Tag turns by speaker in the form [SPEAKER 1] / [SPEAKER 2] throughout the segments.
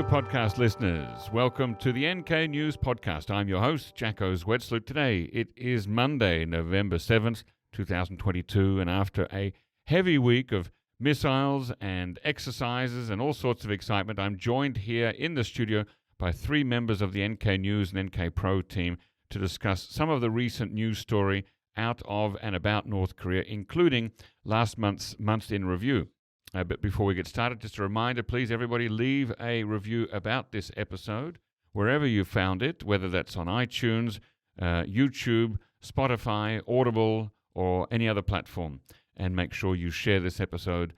[SPEAKER 1] Hello, podcast listeners. Welcome to the NK News Podcast. I'm your host, Jacko Zwetsloot. Today, it is Monday, November 7th, 2022, and after a heavy week of missiles and exercises and all sorts of excitement, I'm joined here in the studio by three members of the NK News and NK Pro team to discuss some of the recent news story out of and about North Korea, including last month's Month in Review. But before we get started, just a reminder, please, everybody, leave a review about this episode wherever you found it, whether that's on iTunes, YouTube, Spotify, Audible, or any other platform. And make sure you share this episode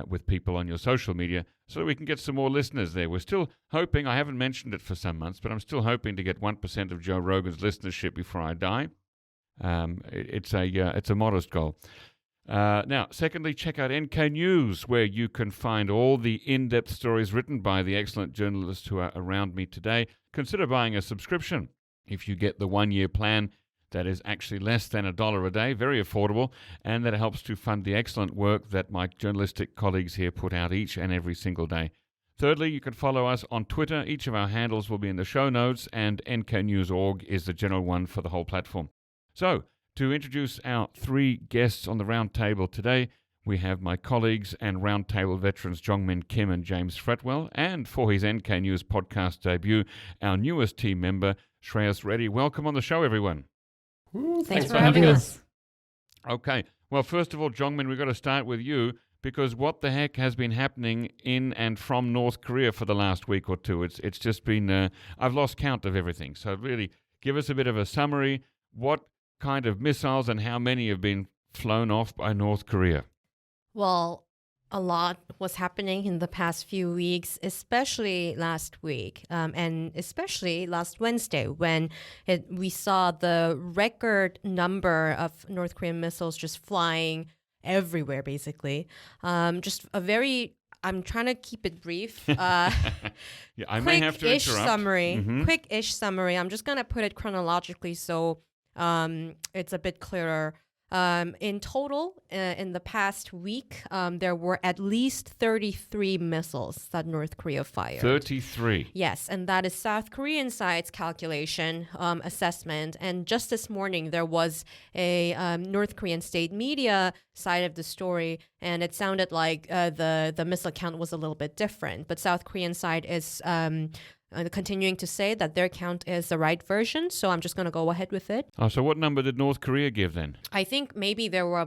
[SPEAKER 1] with people on your social media so that we can get some more listeners there. We're still hoping, I haven't mentioned it for some months, but I'm still hoping to get 1% of Joe Rogan's listenership before I die. It's a modest goal. Now, secondly, check out NK News, where you can find all the in-depth stories written by the excellent journalists who are around me today. Consider buying a subscription if you get the one-year plan. That is actually less than $1 a day, very affordable, and that helps to fund the excellent work that my journalistic colleagues here put out each and every single day. Thirdly, you can follow us on Twitter. Each of our handles will be in the show notes, and nknews.org is the general one for the whole platform. So, to introduce our three guests on the round table today, we have my colleagues and roundtable veterans Jongmin Kim and James Fretwell, and for his NK News podcast debut, our newest team member, Shreyas Reddy. Welcome on the show, everyone.
[SPEAKER 2] Thanks for having us.
[SPEAKER 1] Okay, well, first of all, Jongmin, we've got to start with you, because what the heck has been happening in and from North Korea for the last week or two? It's just been, I've lost count of everything. So really, give us a bit of a summary. What kind of missiles and how many have been flown off by North Korea?
[SPEAKER 2] Well, a lot was happening in the past few weeks, especially last week, and especially last Wednesday when we saw the record number of North Korean missiles just flying everywhere, basically. I'm trying to keep it brief.
[SPEAKER 1] Yeah, I may have to interrupt.
[SPEAKER 2] Quick-ish summary. I'm just going to put it chronologically so it's a bit clearer. In total, in the past week, there were at least 33 missiles that North Korea fired.
[SPEAKER 1] 33?
[SPEAKER 2] Yes, and that is South Korean side's calculation, assessment. And just this morning, there was a North Korean state media side of the story, and it sounded like the missile count was a little bit different. But South Korean side is continuing to say that their count is the right version, so I'm just going to go ahead with it.
[SPEAKER 1] Oh, so what number did North Korea give then?
[SPEAKER 2] I think maybe there were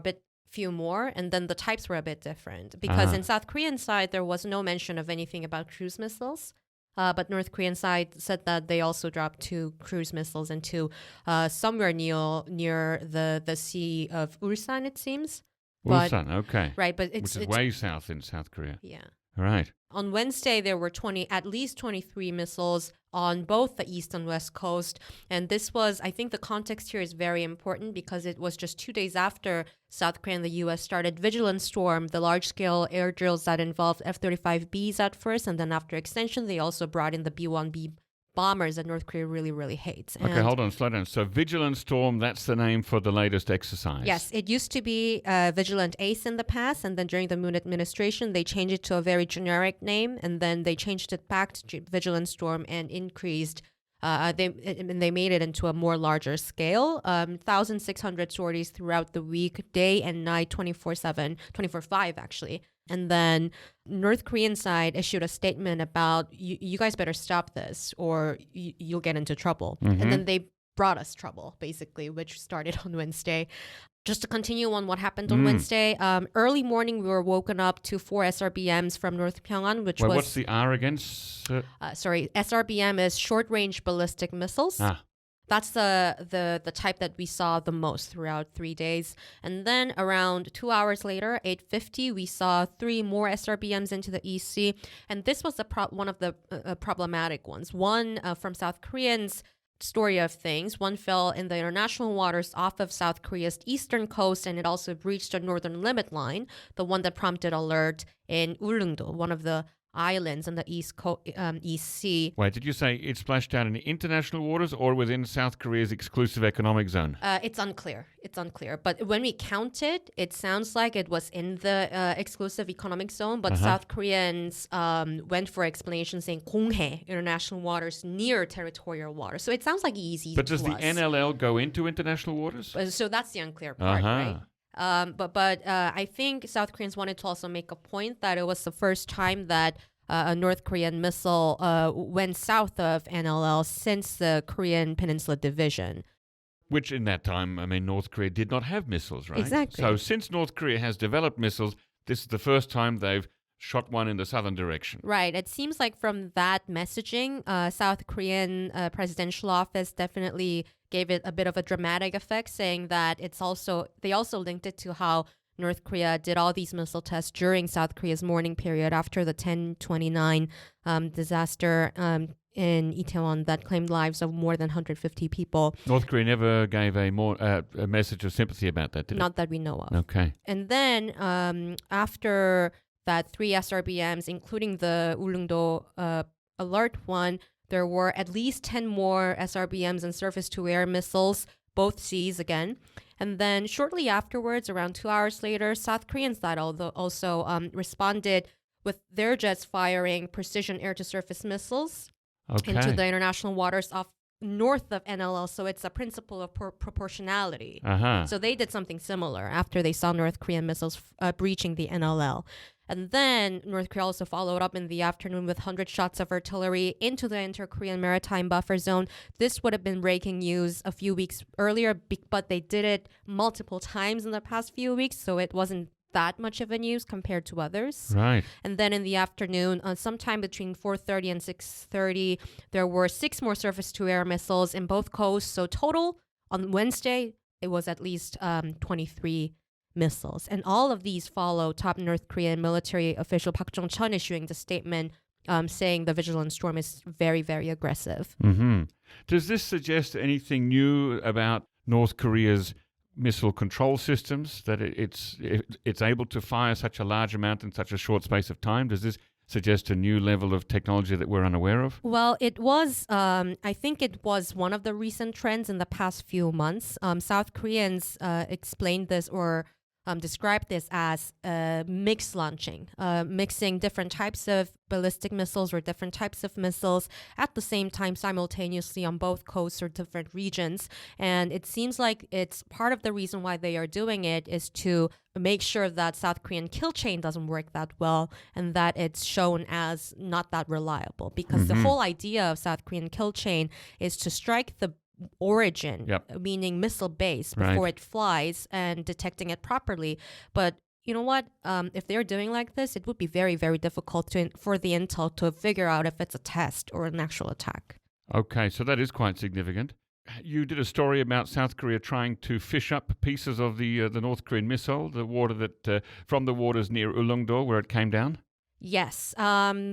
[SPEAKER 2] few more, and then the types were a bit different. Because in South Korean side, there was no mention of anything about cruise missiles. But North Korean side said that they also dropped 2 cruise missiles into somewhere near the Sea of Ulsan, it seems.
[SPEAKER 1] Ulsan, okay.
[SPEAKER 2] Right, but
[SPEAKER 1] which is way south in South Korea.
[SPEAKER 2] Yeah.
[SPEAKER 1] All right.
[SPEAKER 2] On Wednesday, there were at least 23 missiles on both the east and west coast. And this was, I think the context here is very important because it was just 2 days after South Korea and the U.S. started Vigilant Storm, the large-scale air drills that involved F-35Bs at first. And then after extension, they also brought in the B-1B bombers that North Korea really, really hates.
[SPEAKER 1] Okay, hold on, slow down. So Vigilant Storm, that's the name for the latest exercise?
[SPEAKER 2] Yes, it used to be Vigilant Ace in the past, and then during the Moon administration, they changed it to a very generic name, and then they changed it back to Vigilant Storm and increased, they made it into a more larger scale, 1,600 sorties throughout the week, day and night, 24/7, 24/5 actually. And then North Korean side issued a statement about, you guys better stop this or you'll get into trouble.
[SPEAKER 1] Mm-hmm.
[SPEAKER 2] And then they brought us trouble, basically, which started on Wednesday. Just to continue on what happened on Wednesday, early morning we were woken up to 4 SRBMs from North Pyongyang, which was...
[SPEAKER 1] What's the R again?
[SPEAKER 2] SRBM is short-range ballistic missiles. That's the type that we saw the most throughout 3 days. And then around 2 hours later, 8:50, we saw 3 more SRBMs into the EC. And this was one of the problematic ones. One from South Koreans story of things. One fell in the international waters off of South Korea's eastern coast, and it also breached the northern limit line, the one that prompted alert in Ulleungdo, one of the islands in the East Sea.
[SPEAKER 1] Wait, did you say it splashed down in international waters or within South Korea's exclusive economic zone?
[SPEAKER 2] It's unclear. But when we counted, it sounds like it was in the exclusive economic zone. But South Koreans went for explanation saying 공해, international waters, near territorial waters. So it sounds like easy.
[SPEAKER 1] But does the
[SPEAKER 2] us.
[SPEAKER 1] NLL go into international waters?
[SPEAKER 2] So that's the unclear part, right? But I think South Koreans wanted to also make a point that it was the first time that a North Korean missile went south of NLL since the Korean Peninsula division.
[SPEAKER 1] Which in that time, I mean, North Korea did not have missiles, right?
[SPEAKER 2] Exactly.
[SPEAKER 1] So since North Korea has developed missiles, this is the first time they've shot one in the southern direction.
[SPEAKER 2] Right. It seems like from that messaging, South Korean presidential office definitely gave it a bit of a dramatic effect, saying that they also linked it to how North Korea did all these missile tests during South Korea's mourning period after the 10/29 disaster in Itaewon that claimed lives of more than 150 people.
[SPEAKER 1] North Korea never gave a message of sympathy about that, did it?
[SPEAKER 2] Not that we know of.
[SPEAKER 1] Okay.
[SPEAKER 2] And then after that, 3 SRBMs, including the Ulleungdo alert one, there were at least 10 more SRBMs and surface-to-air missiles, both seas again. And then shortly afterwards, around 2 hours later, South Korean side also responded with their jets firing precision air-to-surface missiles into the international waters off north of NLL. So it's a principle of proportionality. So they did something similar after they saw North Korean missiles breaching the NLL. And then North Korea also followed up in the afternoon with 100 shots of artillery into the inter-Korean maritime buffer zone. This would have been breaking news a few weeks earlier, but they did it multiple times in the past few weeks, so it wasn't that much of a news compared to others.
[SPEAKER 1] Right.
[SPEAKER 2] And then in the afternoon, sometime between 4:30 and 6:30, there were 6 more surface-to-air missiles in both coasts. So total, on Wednesday, it was at least 23 missiles. And all of these follow top North Korean military official Park Jong-chun issuing the statement saying the vigilant storm is very, very aggressive.
[SPEAKER 1] Does this suggest anything new about North Korea's missile control systems, that it's able to fire such a large amount in such a short space of time? Does this suggest a new level of technology that we're unaware of?
[SPEAKER 2] Well, it was, I think it was one of the recent trends in the past few months. South Koreans explained this or described this as mixed launching, mixing different types of ballistic missiles or different types of missiles at the same time simultaneously on both coasts or different regions. And it seems like it's part of the reason why they are doing it is to make sure that South Korean kill chain doesn't work that well and that it's shown as not that reliable. Because the whole idea of South Korean kill chain is to strike the origin, meaning missile base, before it flies and detecting it properly. But you know what? If they're doing like this, it would be very, very difficult for the intel to figure out if it's a test or an actual attack.
[SPEAKER 1] Okay, so that is quite significant. You did a story about South Korea trying to fish up pieces of the North Korean missile, the water that from the waters near Ulleungdo where it came down.
[SPEAKER 2] Yes,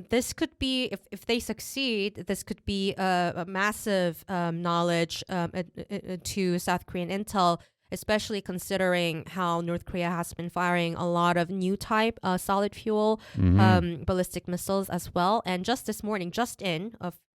[SPEAKER 2] this could be, if they succeed, this could be a massive knowledge to South Korean intel, especially considering how North Korea has been firing a lot of new type solid fuel ballistic missiles as well. And just this morning,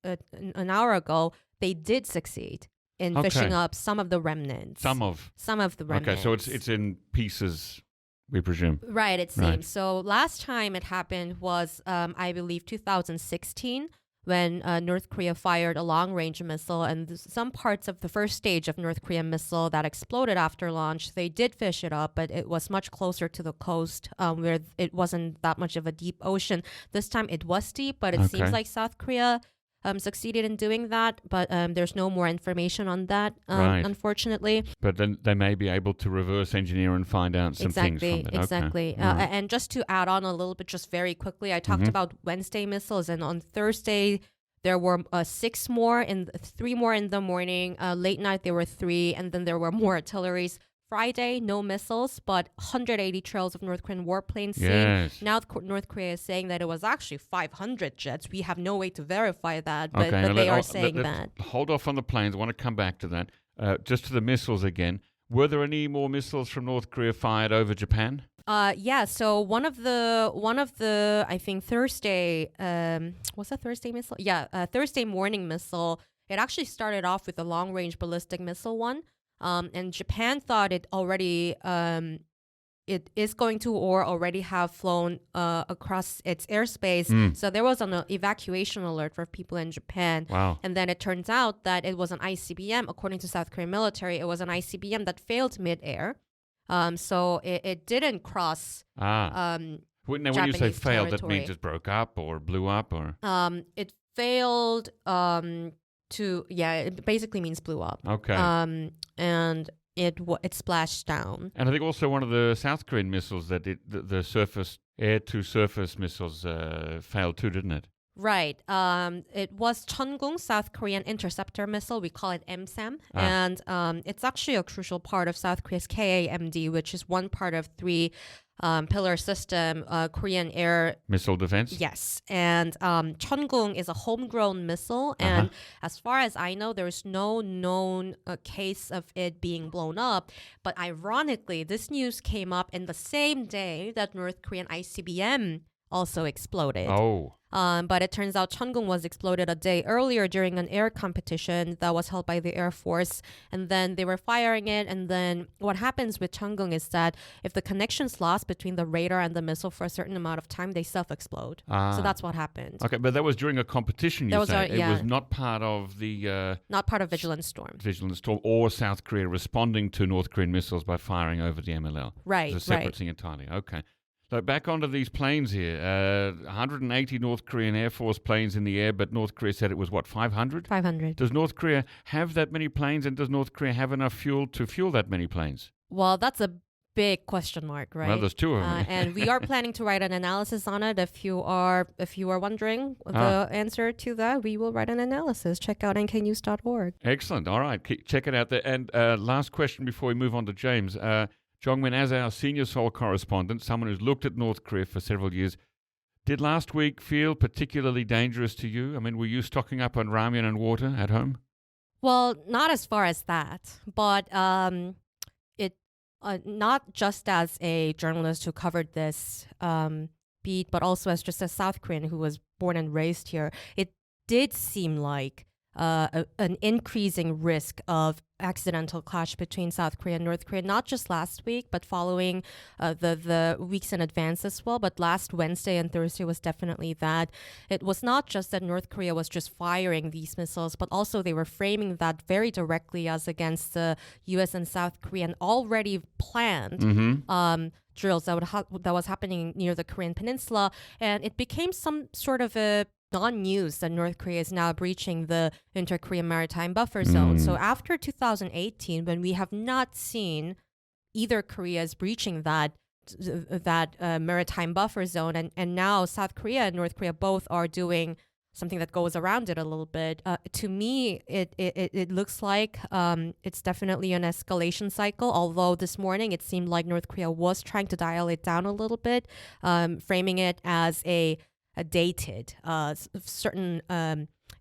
[SPEAKER 2] an hour ago, they did succeed in fishing up some of the remnants. Some of the remnants.
[SPEAKER 1] Okay, so it's in pieces, we presume.
[SPEAKER 2] Right, it seems. Right. So last time it happened was, I believe, 2016, when North Korea fired a long-range missile, and some parts of the first stage of North Korean missile that exploded after launch, they did fish it up, but it was much closer to the coast where it wasn't that much of a deep ocean. This time it was deep, but it seems like South Korea succeeded in doing that, but there's no more information on that, unfortunately.
[SPEAKER 1] But then they may be able to reverse engineer and find out some things from it.
[SPEAKER 2] Exactly. And just to add on a little bit, just very quickly, I talked about Wednesday missiles, and on Thursday, there were 3 more in the morning. Late night, there were 3, and then there were more artilleries. Friday, no missiles, but 180 trails of North Korean warplanes seen. Now North Korea is saying that it was actually 500 jets. We have no way to verify that, but they are saying that.
[SPEAKER 1] Hold off on the planes. I want to come back to that. Just to the missiles again. Were there any more missiles from North Korea fired over Japan?
[SPEAKER 2] Yeah. So one of the I think Thursday was that Thursday missile? Yeah, Thursday morning missile. It actually started off with a long range ballistic missile one, and Japan thought it already it is going to or already have flown across its airspace. So there was an evacuation alert for people in Japan.
[SPEAKER 1] Wow.
[SPEAKER 2] And then it turns out that it was an ICBM. According to South Korean military, it was an ICBM that failed midair. So it didn't cross
[SPEAKER 1] Now, when you say
[SPEAKER 2] Japanese
[SPEAKER 1] failed, that
[SPEAKER 2] territory.
[SPEAKER 1] means it broke up or blew up or?
[SPEAKER 2] It failed it basically means blew up.
[SPEAKER 1] Okay.
[SPEAKER 2] And it splashed down.
[SPEAKER 1] And I think also one of the South Korean missiles that the surface, air-to-surface missiles failed too, didn't it?
[SPEAKER 2] Right. It was Cheongung, South Korean interceptor missile. We call it MSAM. And it's actually a crucial part of South Korea's KAMD, which is one part of three pillar system, Korean air
[SPEAKER 1] missile defense.
[SPEAKER 2] Yes. And Cheongung is a homegrown missile. And as far as I know, there's no known case of it being blown up. But ironically, this news came up in the same day that North Korean ICBM also exploded.
[SPEAKER 1] Oh.
[SPEAKER 2] But it turns out Cheongung was exploded a day earlier during an air competition that was held by the Air Force. And then they were firing it. And then what happens with Cheongung is that if the connection's lost between the radar and the missile for a certain amount of time, they self-explode. So that's what happened.
[SPEAKER 1] Okay, but that was during a competition, you say.
[SPEAKER 2] Yeah.
[SPEAKER 1] It was not part of the...
[SPEAKER 2] not part of Vigilant Storm.
[SPEAKER 1] Vigilant Storm or South Korea responding to North Korean missiles by firing over the MLL.
[SPEAKER 2] Right,
[SPEAKER 1] It's a separate thing entirely. Okay. So back onto these planes here. 180 North Korean Air Force planes in the air, but North Korea said it was, 500?
[SPEAKER 2] 500.
[SPEAKER 1] Does North Korea have that many planes, and does North Korea have enough fuel to fuel that many planes?
[SPEAKER 2] Well, that's a big question mark, right?
[SPEAKER 1] Well, there's two of them.
[SPEAKER 2] And we are planning to write an analysis on it. If you are wondering the answer to that, we will write an analysis. Check out nknews.org.
[SPEAKER 1] Excellent. All right. Check it out there. And last question before we move on to James. Jongmin, as our senior Seoul correspondent, someone who's looked at North Korea for several years, did last week feel particularly dangerous to you? I mean, were you stocking up on ramen and water at home?
[SPEAKER 2] Well, not as far as that, but it not just as a journalist who covered this beat, but also as just a South Korean who was born and raised here, it did seem like an increasing risk of accidental clash between South Korea and North Korea, not just last week, but following the weeks in advance as well. But last Wednesday and Thursday was definitely that. It was not just that North Korea was just firing these missiles, but also they were framing that very directly as against the U.S. and South Korean already planned drills that was happening near the Korean Peninsula. And it became some sort of a non-news that North Korea is now breaching the inter-Korean maritime buffer zone. So after 2018, when we have not seen either Korea's breaching that maritime buffer zone, and now South Korea and North Korea both are doing something that goes around it a little bit. To me, it looks like it's definitely an escalation cycle, although this morning it seemed like North Korea was trying to dial it down a little bit, framing it as a dated, certain,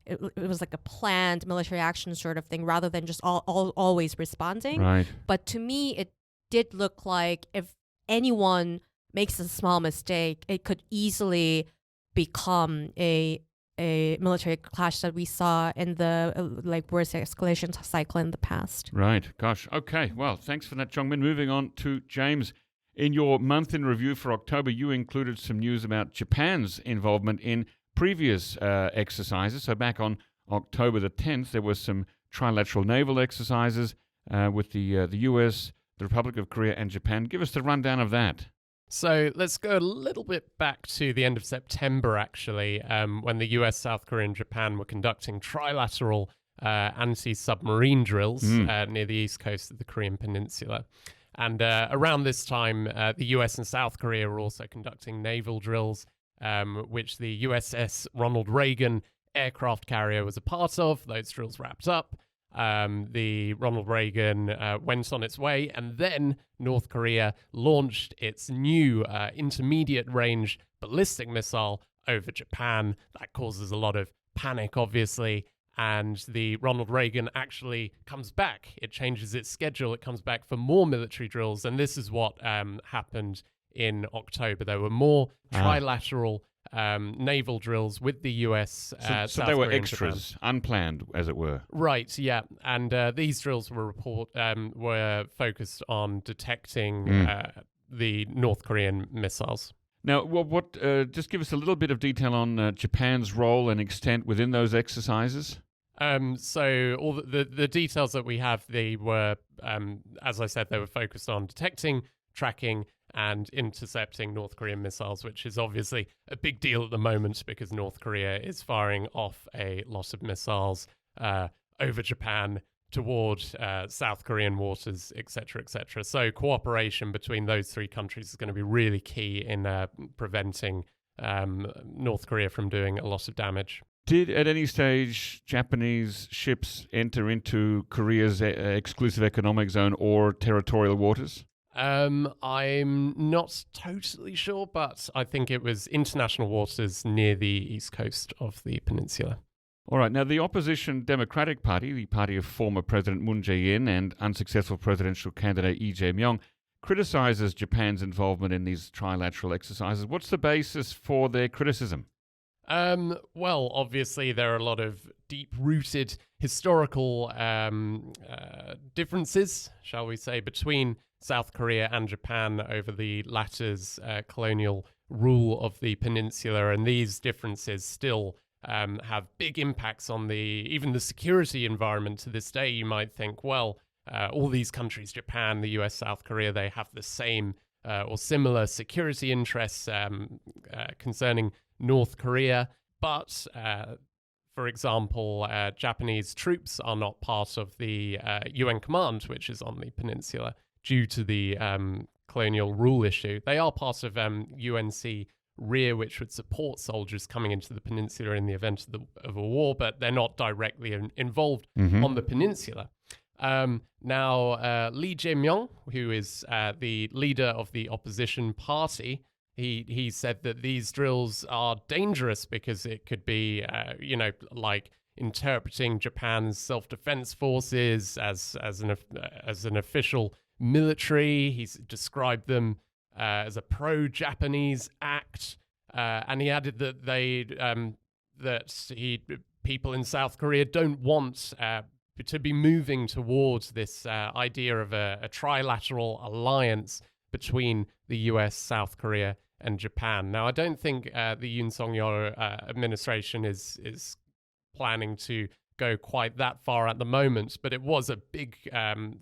[SPEAKER 2] it was like a planned military action sort of thing rather than just always responding.
[SPEAKER 1] Right.
[SPEAKER 2] But to me, it did look like if anyone makes a small mistake, it could easily become a military clash that we saw in the worst escalation cycle in the past.
[SPEAKER 1] Right. Gosh. Okay. Well, thanks for that, Jongmin. Moving on to James. In your month in review for October, you included some news about Japan's involvement in previous exercises. So back on October the 10th, there was some trilateral naval exercises with the U.S., the Republic of Korea, and Japan. Give us the rundown of that.
[SPEAKER 3] So let's go a little bit back to the end of September, actually, when the US, South Korea, and Japan were conducting trilateral anti-submarine drills near the east coast of the Korean Peninsula. And around this time, the US and South Korea were also conducting naval drills, which the USS Ronald Reagan aircraft carrier was a part of. Those drills wrapped up. The Ronald Reagan went on its way, and then North Korea launched its new intermediate-range ballistic missile over Japan. That causes a lot of panic, obviously. And the Ronald Reagan actually comes back. It changes its schedule. It comes back for more military drills. And this is what happened in October. There were more trilateral naval drills with the US.
[SPEAKER 1] So they were extras, unplanned, as it were.
[SPEAKER 3] Right, yeah. And these drills were focused on detecting the North Korean missiles.
[SPEAKER 1] Now, just give us a little bit of detail on Japan's role and extent within those exercises.
[SPEAKER 3] So all the details that we have, they were, as I said, they were focused on detecting, tracking, and intercepting North Korean missiles, which is obviously a big deal at the moment because North Korea is firing off a lot of missiles over Japan toward South Korean waters, etc., etc. So cooperation between those three countries is going to be really key in preventing North Korea from doing a lot of damage.
[SPEAKER 1] Did at any stage Japanese ships enter into Korea's exclusive economic zone or territorial waters?
[SPEAKER 3] I'm not totally sure, but I think it was international waters near the east coast of the peninsula.
[SPEAKER 1] All right. Now, the opposition Democratic Party, the party of former President Moon Jae-in and unsuccessful presidential candidate Lee Jae-myung, criticizes Japan's involvement in these trilateral exercises. What's the basis for their criticism?
[SPEAKER 3] Well, obviously, there are a lot of deep-rooted historical differences, shall we say, between South Korea and Japan over the latter's colonial rule of the peninsula, and these differences still have big impacts on even the security environment to this day. You might think, well, all these countries, Japan, the US, South Korea, they have the same or similar security interests concerning North Korea. But, for example, Japanese troops are not part of the UN command, which is on the peninsula, due to the colonial rule issue. They are part of UNC REAR, which would support soldiers coming into the peninsula in the event of a war, but they're not directly involved on the peninsula. Now, Lee Jae-myung, who is the leader of the opposition party, he said that these drills are dangerous because it could be, like interpreting Japan's self-defense forces as an official military. He's described them as a pro-Japanese act, and he added that people in South Korea don't want to be moving towards this idea of a trilateral alliance between the US, South Korea, and Japan. Now, I don't think the Yoon Suk-yeol administration is planning to go quite that far at the moment, but it was a big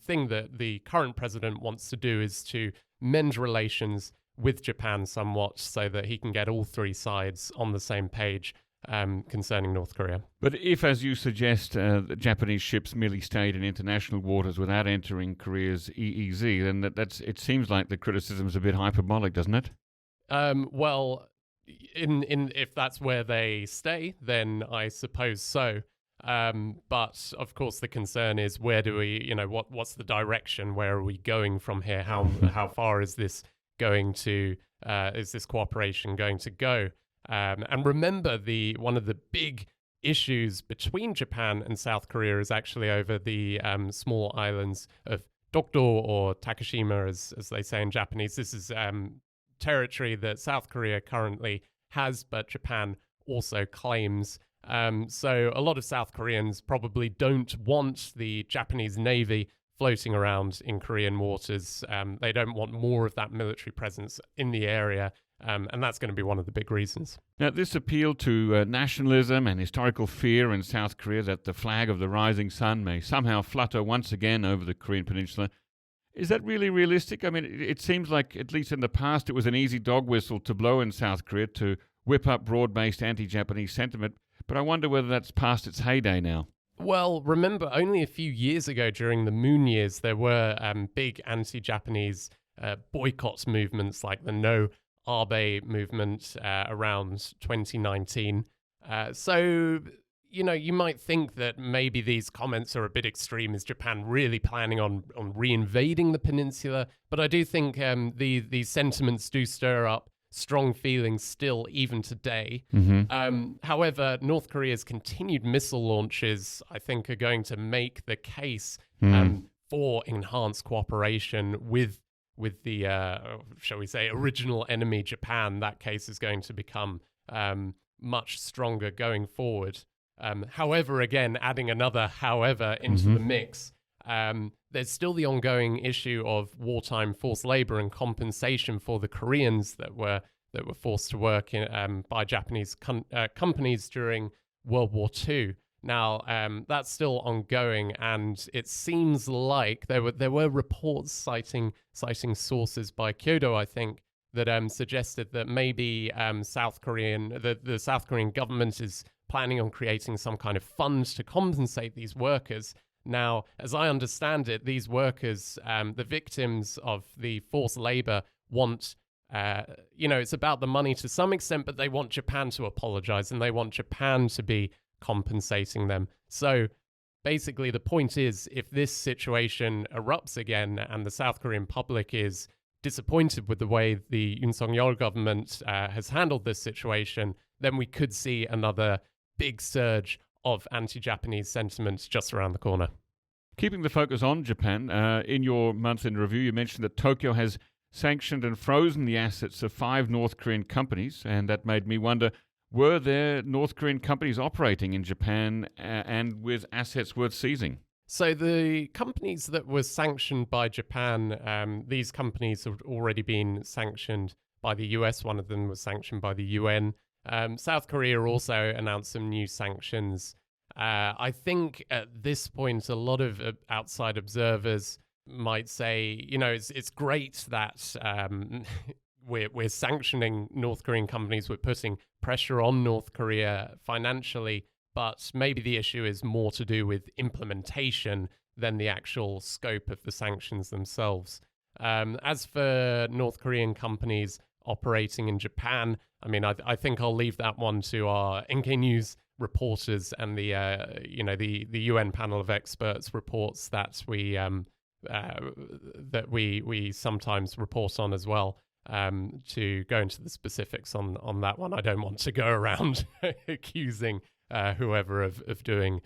[SPEAKER 3] thing that the current president wants to do, is to mend relations with Japan somewhat so that he can get all three sides on the same page concerning North Korea.
[SPEAKER 1] But if, as you suggest, the Japanese ships merely stayed in international waters without entering Korea's EEZ, then it seems like the criticism is a bit hyperbolic, doesn't it?
[SPEAKER 3] Well, if that's where they stay, then I suppose so. But of course, the concern is, where do we, what's the direction? Where are we going from here? How far is this going to? Is this cooperation going to go? And remember, one of the big issues between Japan and South Korea is actually over the small islands of Dokdo, or Takeshima, as they say in Japanese. This is territory that South Korea currently has, but Japan also claims. So a lot of South Koreans probably don't want the Japanese Navy floating around in Korean waters. They don't want more of that military presence in the area, and that's going to be one of the big reasons.
[SPEAKER 1] Now, this appeal to nationalism and historical fear in South Korea that the flag of the rising sun may somehow flutter once again over the Korean Peninsula, is that really realistic? I mean, it seems like, at least in the past, it was an easy dog whistle to blow in South Korea to whip up broad-based anti-Japanese sentiment, but I wonder whether that's past its heyday now.
[SPEAKER 3] Well, remember, only a few years ago during the Moon years, there were big anti-Japanese boycott movements like the No Abe movement around 2019. So, you might think that maybe these comments are a bit extreme. Is Japan really planning on reinvading the peninsula? But I do think these sentiments do stir up strong feelings still, even today. However, North Korea's continued missile launches, I think, are going to make the case for enhanced cooperation with with the, shall we say, original enemy, Japan, that case is going to become much stronger going forward. However, again, adding another however into the mix, there's still the ongoing issue of wartime forced labor and compensation for the Koreans that were forced to work by Japanese companies during World War II. Now, that's still ongoing, and it seems like there were reports citing sources by Kyodo, I think, that suggested that maybe the South Korean government is planning on creating some kind of fund to compensate these workers. Now, as I understand it, these workers, the victims of the forced labor, want, it's about the money to some extent, but they want Japan to apologize and they want Japan to be compensating them. So basically, the point is, if this situation erupts again and the South Korean public is disappointed with the way the Yoon Suk-yeol government has handled this situation, then we could see another big surge of anti-Japanese sentiments just around the corner.
[SPEAKER 1] Keeping the focus on Japan, in your month in review, you mentioned that Tokyo has sanctioned and frozen the assets of 5 North Korean companies, and that made me wonder, were there North Korean companies operating in Japan and with assets worth seizing?
[SPEAKER 3] So the companies that were sanctioned by Japan, these companies have already been sanctioned by the US. One of them was sanctioned by the UN. South Korea also announced some new sanctions. I think at this point, a lot of outside observers might say, it's great that we're sanctioning North Korean companies, we're putting pressure on North Korea financially, but maybe the issue is more to do with implementation than the actual scope of the sanctions themselves. As for North Korean companies operating in Japan, I think I'll leave that one to our NK News reporters and the UN panel of experts reports that we sometimes report on as well. To go into the specifics on that one, I don't want to go around accusing whoever of doing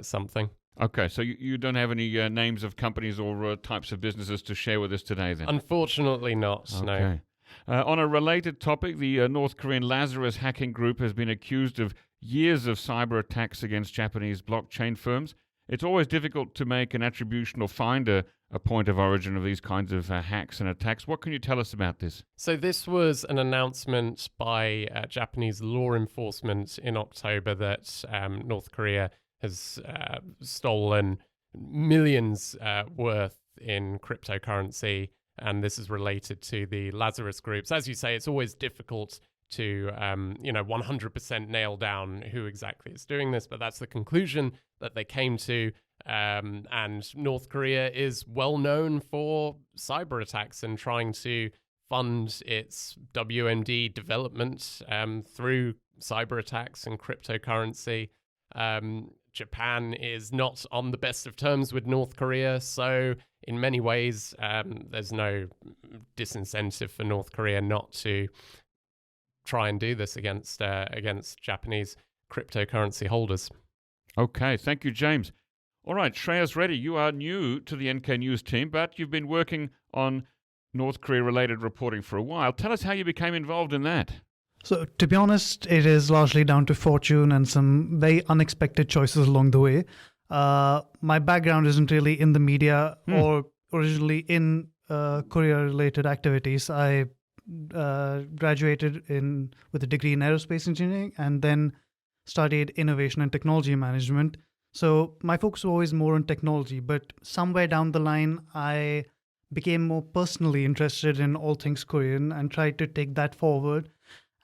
[SPEAKER 3] something.
[SPEAKER 1] Okay, so you don't have any names of companies or types of businesses to share with us today, then?
[SPEAKER 3] Unfortunately not,
[SPEAKER 1] okay. No. On a related topic, the North Korean Lazarus hacking group has been accused of years of cyber attacks against Japanese blockchain firms. It's always difficult to make an attribution or find a point of origin of these kinds of hacks and attacks. What can you tell us about this?
[SPEAKER 3] So this was an announcement by Japanese law enforcement in October that North Korea has stolen millions worth in cryptocurrency, and this is related to the Lazarus groups. As you say, it's always difficult to 100% nail down who exactly is doing this, but that's the conclusion that they came to. And North Korea is well known for cyber attacks and trying to fund its WMD development through cyber attacks and cryptocurrency. Japan is not on the best of terms with North Korea, so in many ways, there's no disincentive for North Korea not to try and do this against Japanese cryptocurrency holders.
[SPEAKER 1] Okay, thank you, James. All right, Shreyas Reddy, you are new to the NK News team, but you've been working on North Korea-related reporting for a while. Tell us how you became involved in that.
[SPEAKER 4] So, to be honest, it is largely down to fortune and some very unexpected choices along the way. My background isn't really in the media or originally in Korea-related activities. I graduated with a degree in aerospace engineering and then studied innovation and technology management. So my focus was always more on technology, but somewhere down the line, I became more personally interested in all things Korean and tried to take that forward.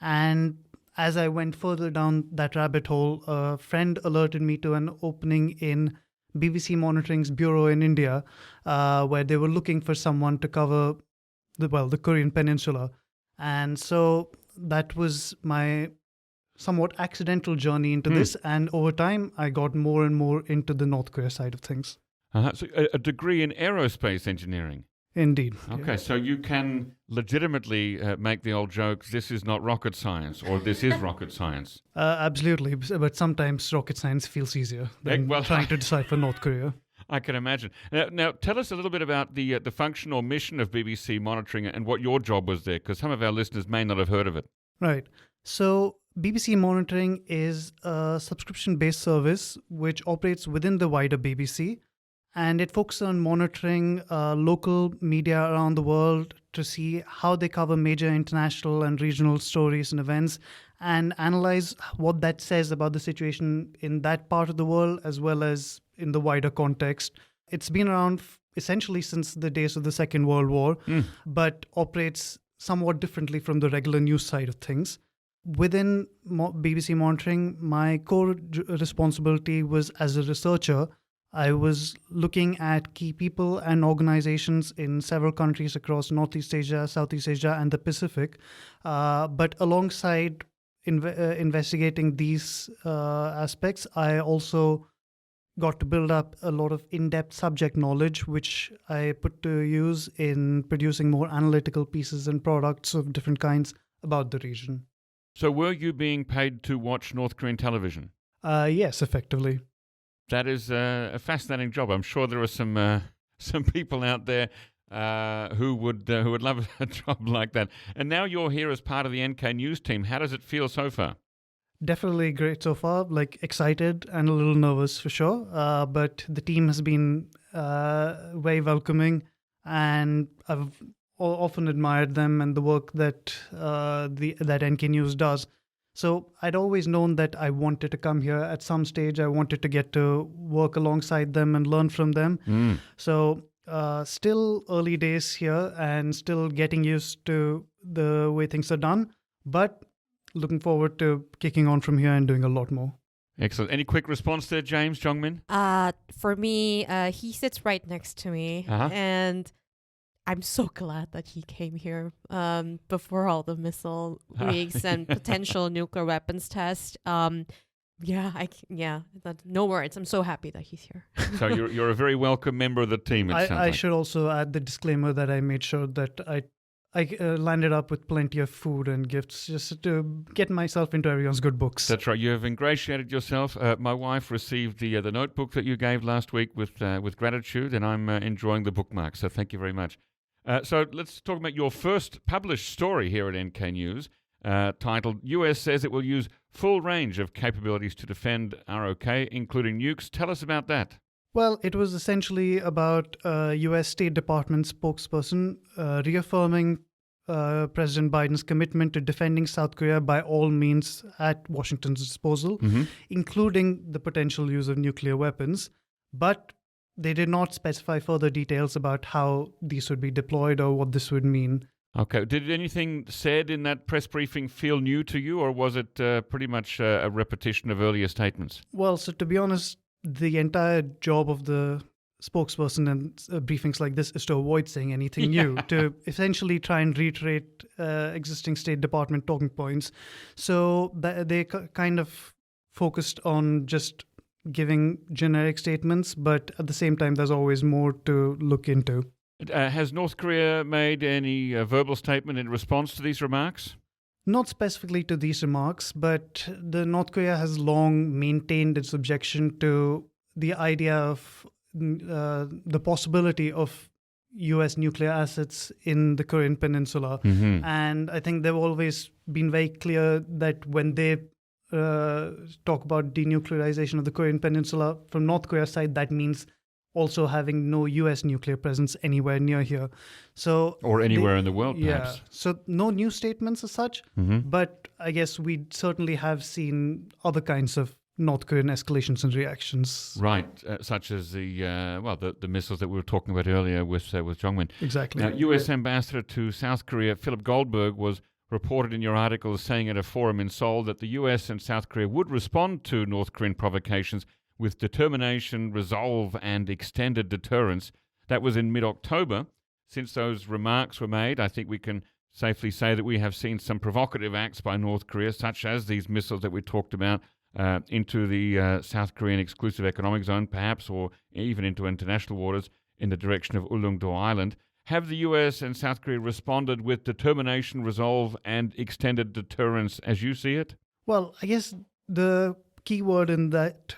[SPEAKER 4] And as I went further down that rabbit hole, a friend alerted me to an opening in BBC Monitoring's bureau in India, where they were looking for someone to cover the Korean Peninsula. And so that was my somewhat accidental journey into this. And over time, I got more and more into the North Korea side of things.
[SPEAKER 1] So a degree in aerospace engineering?
[SPEAKER 4] Indeed.
[SPEAKER 1] Okay,
[SPEAKER 4] yeah.
[SPEAKER 1] so you can legitimately make the old joke, this is not rocket science, or this is rocket science.
[SPEAKER 4] Absolutely. But sometimes rocket science feels easier than trying to decipher North Korea.
[SPEAKER 1] I can imagine. Now, tell us a little bit about the function or mission of BBC Monitoring and what your job was there, because some of our listeners may not have heard of it.
[SPEAKER 4] Right. So BBC Monitoring is a subscription-based service which operates within the wider BBC, and it focuses on monitoring local media around the world to see how they cover major international and regional stories and events, and analyze what that says about the situation in that part of the world as well as in the wider context. It's been around essentially since the days of the Second World War, but operates somewhat differently from the regular news side of things. Within BBC Monitoring, my core responsibility was as a researcher. I was looking at key people and organizations in several countries across Northeast Asia, Southeast Asia, and the Pacific. But alongside investigating these aspects, I also got to build up a lot of in-depth subject knowledge, which I put to use in producing more analytical pieces and products of different kinds about the region.
[SPEAKER 1] So were you being paid to watch North Korean television?
[SPEAKER 4] Yes, effectively.
[SPEAKER 1] That is a fascinating job. I'm sure there are some people out there who would love a job like that. And now you're here as part of the NK News team. How does it feel so far?
[SPEAKER 4] Definitely great so far. Like excited and a little nervous for sure. But the team has been very welcoming, and I've often admired them and the work that that NK News does. So I'd always known that I wanted to come here at some stage. I wanted to get to work alongside them and learn from them. So still early days here and still getting used to the way things are done, but looking forward to kicking on from here and doing a lot more.
[SPEAKER 1] Excellent. Any quick response there, James Jongmin?
[SPEAKER 2] For me, he sits right next to me, and I'm so glad that he came here before all the missile leaks and potential nuclear weapons tests. No words. I'm so happy that he's here.
[SPEAKER 1] So you're a very welcome member of the team.
[SPEAKER 4] I should also add the disclaimer that I made sure that I landed up with plenty of food and gifts just to get myself into everyone's good books.
[SPEAKER 1] That's right. You have ingratiated yourself. My wife received the notebook that you gave last week with gratitude, and I'm enjoying the bookmark. So thank you very much. So let's talk about your first published story here at NK News, titled "U.S. says it will use full range of capabilities to defend ROK, including nukes." Tell us about that.
[SPEAKER 4] Well, it was essentially about U.S. State Department spokesperson reaffirming President Biden's commitment to defending South Korea by all means at Washington's disposal, including the potential use of nuclear weapons. But they did not specify further details about how these would be deployed or what this would mean.
[SPEAKER 1] Okay. Did anything said in that press briefing feel new to you, or was it pretty much a repetition of earlier statements?
[SPEAKER 4] Well, so to be honest, the entire job of the spokesperson in briefings like this is to avoid saying anything new, to essentially try and reiterate existing State Department talking points. So they kind of focused on just giving generic statements, but at the same time, there's always more to look into.
[SPEAKER 1] Has North Korea made any verbal statement in response to these remarks?
[SPEAKER 4] Not specifically to these remarks, but the North Korea has long maintained its objection to the idea of the possibility of U.S. nuclear assets in the Korean Peninsula. And I think they've always been very clear that when they talk about denuclearization of the Korean Peninsula from North Korea's side, that means also having no U.S. nuclear presence anywhere near here. Or
[SPEAKER 1] anywhere in the world, perhaps.
[SPEAKER 4] So no new statements as such, but I guess we certainly have seen other kinds of North Korean escalations and reactions.
[SPEAKER 1] Right, such as the missiles that we were talking about earlier with Jongmin.
[SPEAKER 4] Exactly.
[SPEAKER 1] Now, U.S. Ambassador to South Korea, Philip Goldberg, was reported in your article as saying at a forum in Seoul that the U.S. and South Korea would respond to North Korean provocations with determination, resolve, and extended deterrence. That was in mid-October. Since those remarks were made, I think we can safely say that we have seen some provocative acts by North Korea, such as these missiles that we talked about into the South Korean exclusive economic zone, perhaps, or even into international waters in the direction of Ulleungdo Island. Have the US and South Korea responded with determination, resolve, and extended deterrence as you see it?
[SPEAKER 4] Well, I guess the key word in that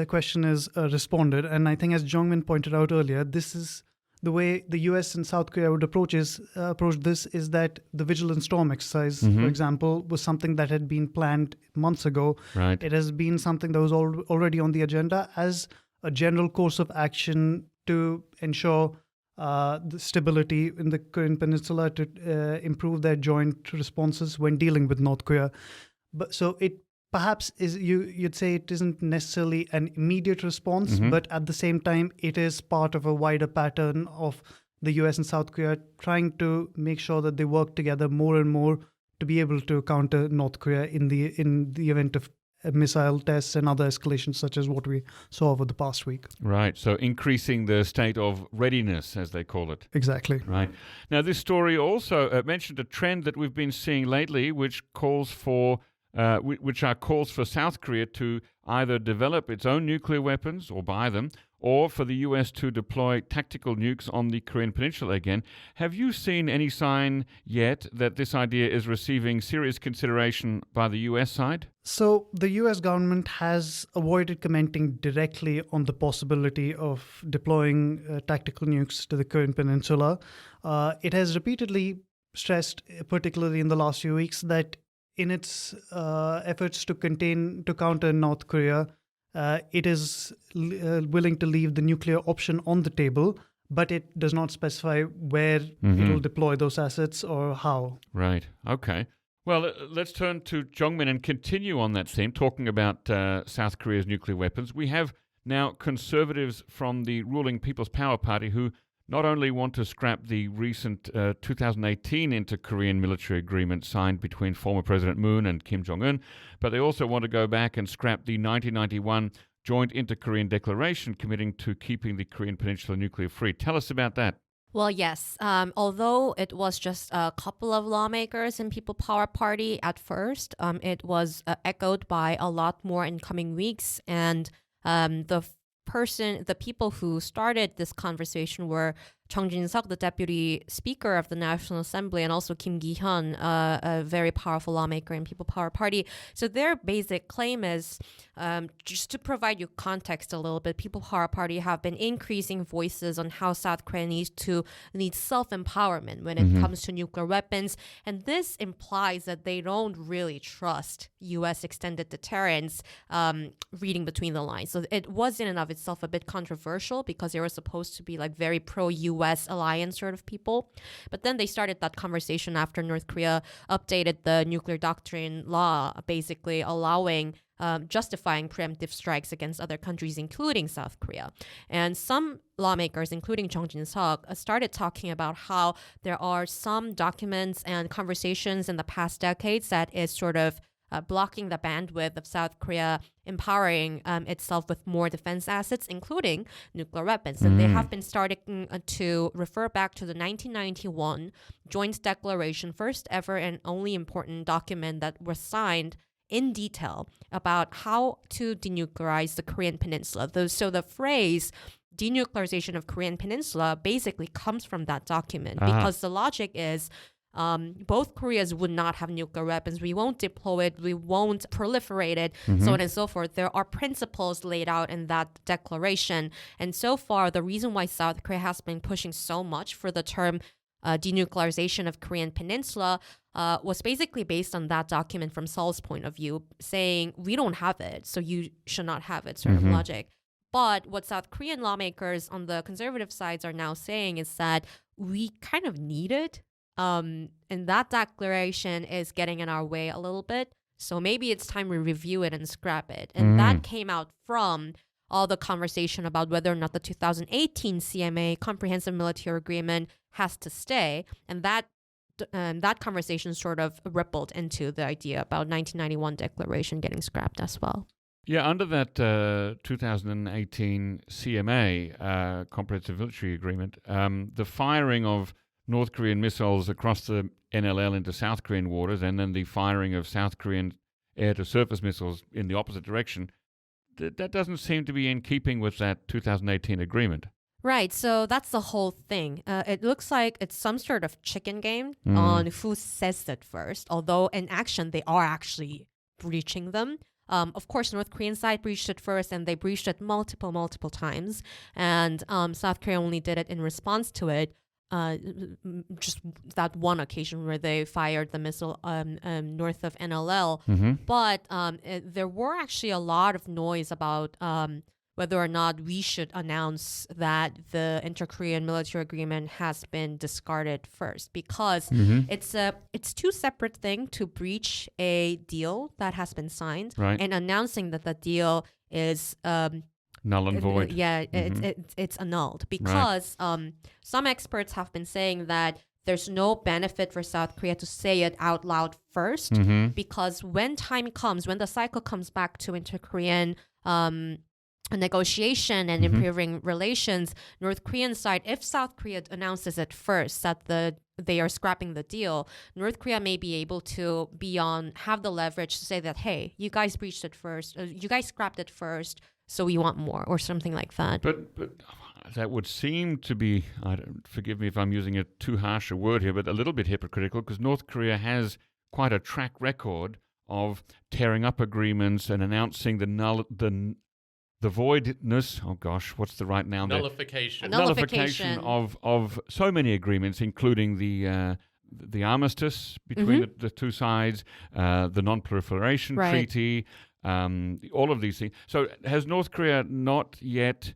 [SPEAKER 4] question is responded. And I think, as Jong-min pointed out earlier, this is the way the US and South Korea would approach this is that the Vigilant Storm exercise, for example, was something that had been planned months ago.
[SPEAKER 1] Right.
[SPEAKER 4] It has been something that was already on the agenda as a general course of action to ensure the stability in the Korean Peninsula, to improve their joint responses when dealing with North Korea. But so it perhaps is, you'd say it isn't necessarily an immediate response, but at the same time, it is part of a wider pattern of the US and South Korea trying to make sure that they work together more and more to be able to counter North Korea in the event of missile tests and other escalations such as what we saw over the past week.
[SPEAKER 1] Right. So increasing the state of readiness, as they call it.
[SPEAKER 4] Exactly.
[SPEAKER 1] Right. Now, this story also mentioned a trend that we've been seeing lately, which calls for which are calls for South Korea to either develop its own nuclear weapons or buy them, or for the US to deploy tactical nukes on the Korean Peninsula again. Have you seen any sign yet that this idea is receiving serious consideration by the US side?
[SPEAKER 4] So the US government has avoided commenting directly on the possibility of deploying tactical nukes to the Korean Peninsula. It has repeatedly stressed, particularly in the last few weeks, that in its efforts to counter North Korea, it is willing to leave the nuclear option on the table, but it does not specify where it will deploy those assets or how.
[SPEAKER 1] Right. Okay. Well, let's turn to Jong-min and continue on that theme, talking about South Korea's nuclear weapons. We have now conservatives from the ruling People's Power Party who not only want to scrap the recent 2018 inter-Korean military agreement signed between former President Moon and Kim Jong Un, but they also want to go back and scrap the 1991 joint inter-Korean declaration committing to keeping the Korean Peninsula nuclear-free. Tell us about that.
[SPEAKER 2] Well, yes. Although it was just a couple of lawmakers in People Power Party at first, it was echoed by a lot more in coming weeks. And the people who started this conversation were Chung Jin-seok, the deputy speaker of the National Assembly, and also Kim Gi-hyun, a very powerful lawmaker in People Power Party. So their basic claim is, just to provide you context a little bit, People Power Party have been increasing voices on how South Korea needs self-empowerment when it comes to nuclear weapons. And this implies that they don't really trust U.S. extended deterrence, reading between the lines. So it was in and of itself a bit controversial because they were supposed to be like very pro-U.S. alliance sort of people. But then they started that conversation after North Korea updated the nuclear doctrine law, basically allowing justifying preemptive strikes against other countries, including South Korea. And some lawmakers, including Chung Jin-seok, started talking about how there are some documents and conversations in the past decades that is sort of blocking the bandwidth of South Korea empowering itself with more defense assets, including nuclear weapons. And they have been starting to refer back to the 1991 Joint Declaration, first ever and only important document that was signed in detail about how to denuclearize the Korean Peninsula. So the phrase denuclearization of Korean Peninsula basically comes from that document because the logic is both Koreas would not have nuclear weapons. We won't deploy it. We won't proliferate it, so on and so forth. There are principles laid out in that declaration. And so far, the reason why South Korea has been pushing so much for the term denuclearization of Korean Peninsula was basically based on that document from Seoul's point of view, saying we don't have it, so you should not have it, sort of logic. But what South Korean lawmakers on the conservative sides are now saying is that we kind of need it. And that declaration is getting in our way a little bit. So maybe it's time we review it and scrap it. And that came out from all the conversation about whether or not the 2018 CMA, Comprehensive Military Agreement, has to stay. And that conversation sort of rippled into the idea about 1991 declaration getting scrapped as well.
[SPEAKER 1] Yeah, under that 2018 CMA, Comprehensive Military Agreement, the firing of North Korean missiles across the NLL into South Korean waters and then the firing of South Korean air-to-surface missiles in the opposite direction, that doesn't seem to be in keeping with that 2018 agreement.
[SPEAKER 2] Right, so that's the whole thing. It looks like it's some sort of chicken game on who says it first, although in action they are actually breaching them. Of course, North Korean side breached it first, and they breached it multiple times. And South Korea only did it in response to it. Just that one occasion where they fired the missile north of NLL. But there were actually a lot of noise about whether or not we should announce that the inter-Korean military agreement has been discarded first, because it's two separate things to breach a deal that has been signed and announcing that the deal is
[SPEAKER 1] null and void.
[SPEAKER 2] It's annulled, because some experts have been saying that there's no benefit for South Korea to say it out loud first, because when time comes, when the cycle comes back to inter-Korean negotiation and improving relations, North Korean side, if South Korea announces it first that they are scrapping the deal, North Korea may be able to have the leverage to say that, hey, you guys breached it first, you guys scrapped it first, so we want more, or something like that.
[SPEAKER 1] But that would seem to be, forgive me if I'm using too harsh a word here, but a little bit hypocritical, because North Korea has quite a track record of tearing up agreements and announcing the voidness, oh gosh, what's the right noun there? Nullification of so many agreements, including the armistice between the two sides, the non-proliferation treaty, all of these things. So has North Korea not yet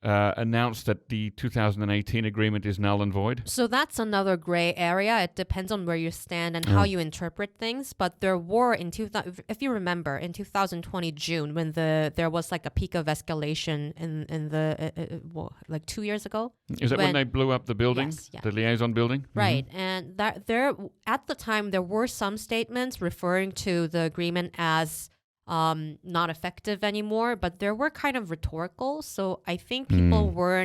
[SPEAKER 1] announced that the 2018 agreement is null and void?
[SPEAKER 2] So that's another gray area. It depends on where you stand and how you interpret things. But there were, if you remember, in 2020 June, when there was like a peak of escalation in the like 2 years ago.
[SPEAKER 1] Is that when they blew up the building, the liaison building?
[SPEAKER 2] Right, and at the time there were some statements referring to the agreement as not effective anymore, but there were kind of rhetorical. So I think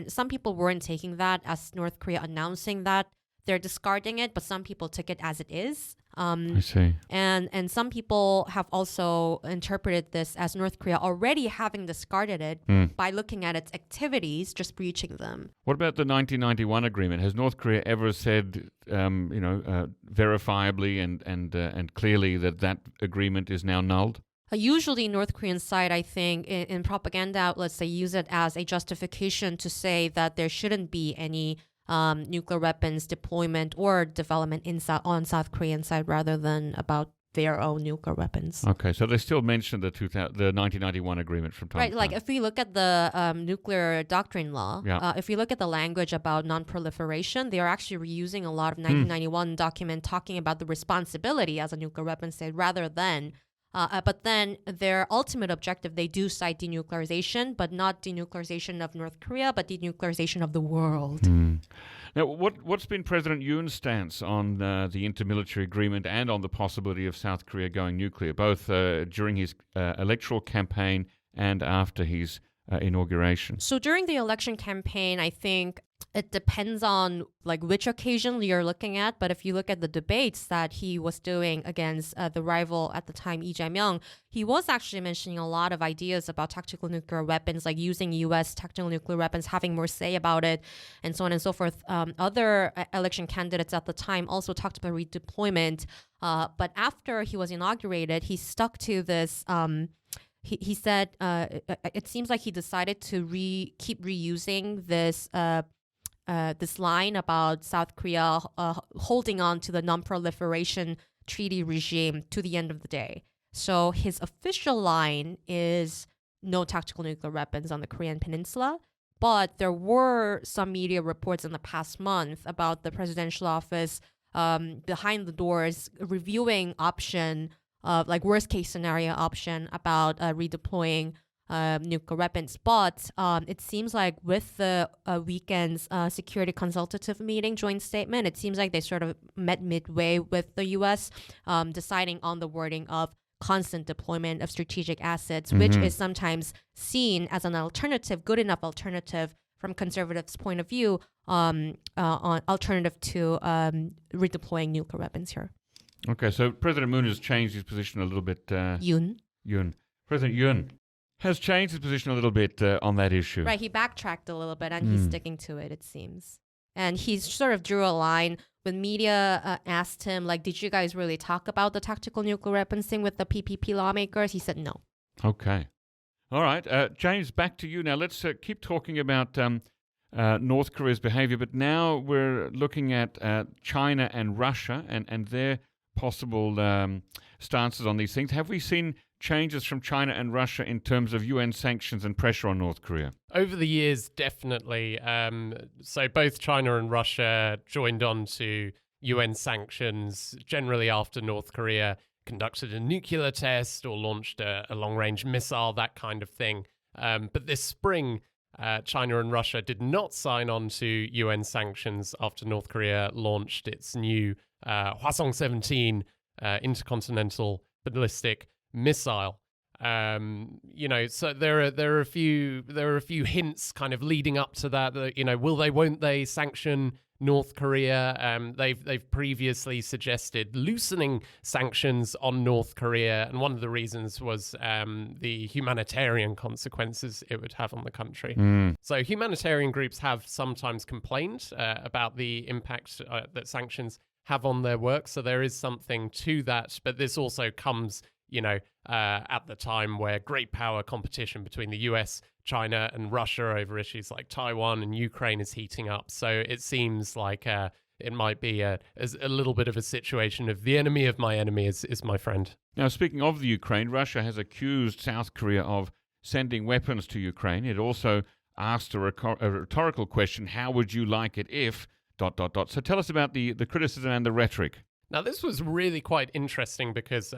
[SPEAKER 2] some people weren't taking that as North Korea announcing that they're discarding it, but some people took it as it is.
[SPEAKER 1] I see.
[SPEAKER 2] And some people have also interpreted this as North Korea already having discarded it by looking at its activities, just breaching them.
[SPEAKER 1] What about the 1991 agreement? Has North Korea ever said, verifiably and clearly that agreement is now nulled?
[SPEAKER 2] Usually North Korean side, I think, in propaganda outlets, they use it as a justification to say that there shouldn't be any nuclear weapons deployment or development on South Korean side, rather than about their own nuclear weapons.
[SPEAKER 1] Okay, so they still mention the 1991 agreement from time to time.
[SPEAKER 2] Right, like if we look at the nuclear doctrine law, if we look at the language about non-proliferation, they are actually reusing a lot of 1991 document talking about the responsibility as a nuclear weapon state, rather than but then their ultimate objective, they do cite denuclearization, but not denuclearization of North Korea, but denuclearization of the world.
[SPEAKER 1] Now, what's been President Yoon's stance on the intermilitary agreement and on the possibility of South Korea going nuclear, both during his electoral campaign and after his inauguration? So
[SPEAKER 2] during the election campaign, I think it depends on like which occasion you're looking at. But if you look at the debates that he was doing against the rival at the time, Lee Jae-myung, he was actually mentioning a lot of ideas about tactical nuclear weapons, like using U.S. tactical nuclear weapons, having more say about it, and so on and so forth. Other election candidates at the time also talked about redeployment. But after he was inaugurated, he stuck to this. He said it seems like he decided to keep reusing this line about South Korea holding on to the non-proliferation treaty regime to the end of the day. So his official line is no tactical nuclear weapons on the Korean Peninsula. But there were some media reports in the past month about the presidential office behind the doors reviewing option, like worst case scenario option about redeploying nuclear weapons. But it seems like with the weekend's security consultative meeting joint statement, it seems like they sort of met midway with the U.S. Deciding on the wording of constant deployment of strategic assets, which is sometimes seen as an alternative, good enough alternative from conservatives' point of view, on alternative to redeploying nuclear weapons here.
[SPEAKER 1] Okay, so President Moon has changed his position a little bit.
[SPEAKER 2] President
[SPEAKER 1] Yoon has changed his position a little bit on that issue.
[SPEAKER 2] Right, he backtracked a little bit and he's sticking to it, it seems. And he sort of drew a line when media asked him, like, did you guys really talk about the tactical nuclear weapons thing with the PPP lawmakers? He said no.
[SPEAKER 1] Okay. All right. James, back to you now. Let's keep talking about North Korea's behavior, but now we're looking at China and Russia and their possible stances on these things. Have we seen changes from China and Russia in terms of UN sanctions and pressure on North Korea?
[SPEAKER 3] Over the years, definitely. So both China and Russia joined on to UN sanctions generally after North Korea conducted a nuclear test or launched a long-range missile, that kind of thing. But this spring, China and Russia did not sign on to UN sanctions after North Korea launched its new Hwasong-17 intercontinental ballistic missile. So there are a few hints kind of leading up to that. Will they, won't they sanction North Korea? They've previously suggested loosening sanctions on North Korea, and one of the reasons was the humanitarian consequences it would have on the country. So humanitarian groups have sometimes complained about the impact that sanctions have on their work. So there is something to that, but this also comes at the time where great power competition between the US, China, and Russia over issues like Taiwan and Ukraine is heating up. So it seems like it might be a little bit of a situation of the enemy of my enemy is my friend.
[SPEAKER 1] Now, speaking of the Ukraine, Russia has accused South Korea of sending weapons to Ukraine. It also asked a rhetorical question, how would you like it if... ... So tell us about the criticism and the rhetoric.
[SPEAKER 3] Now, this was really quite interesting because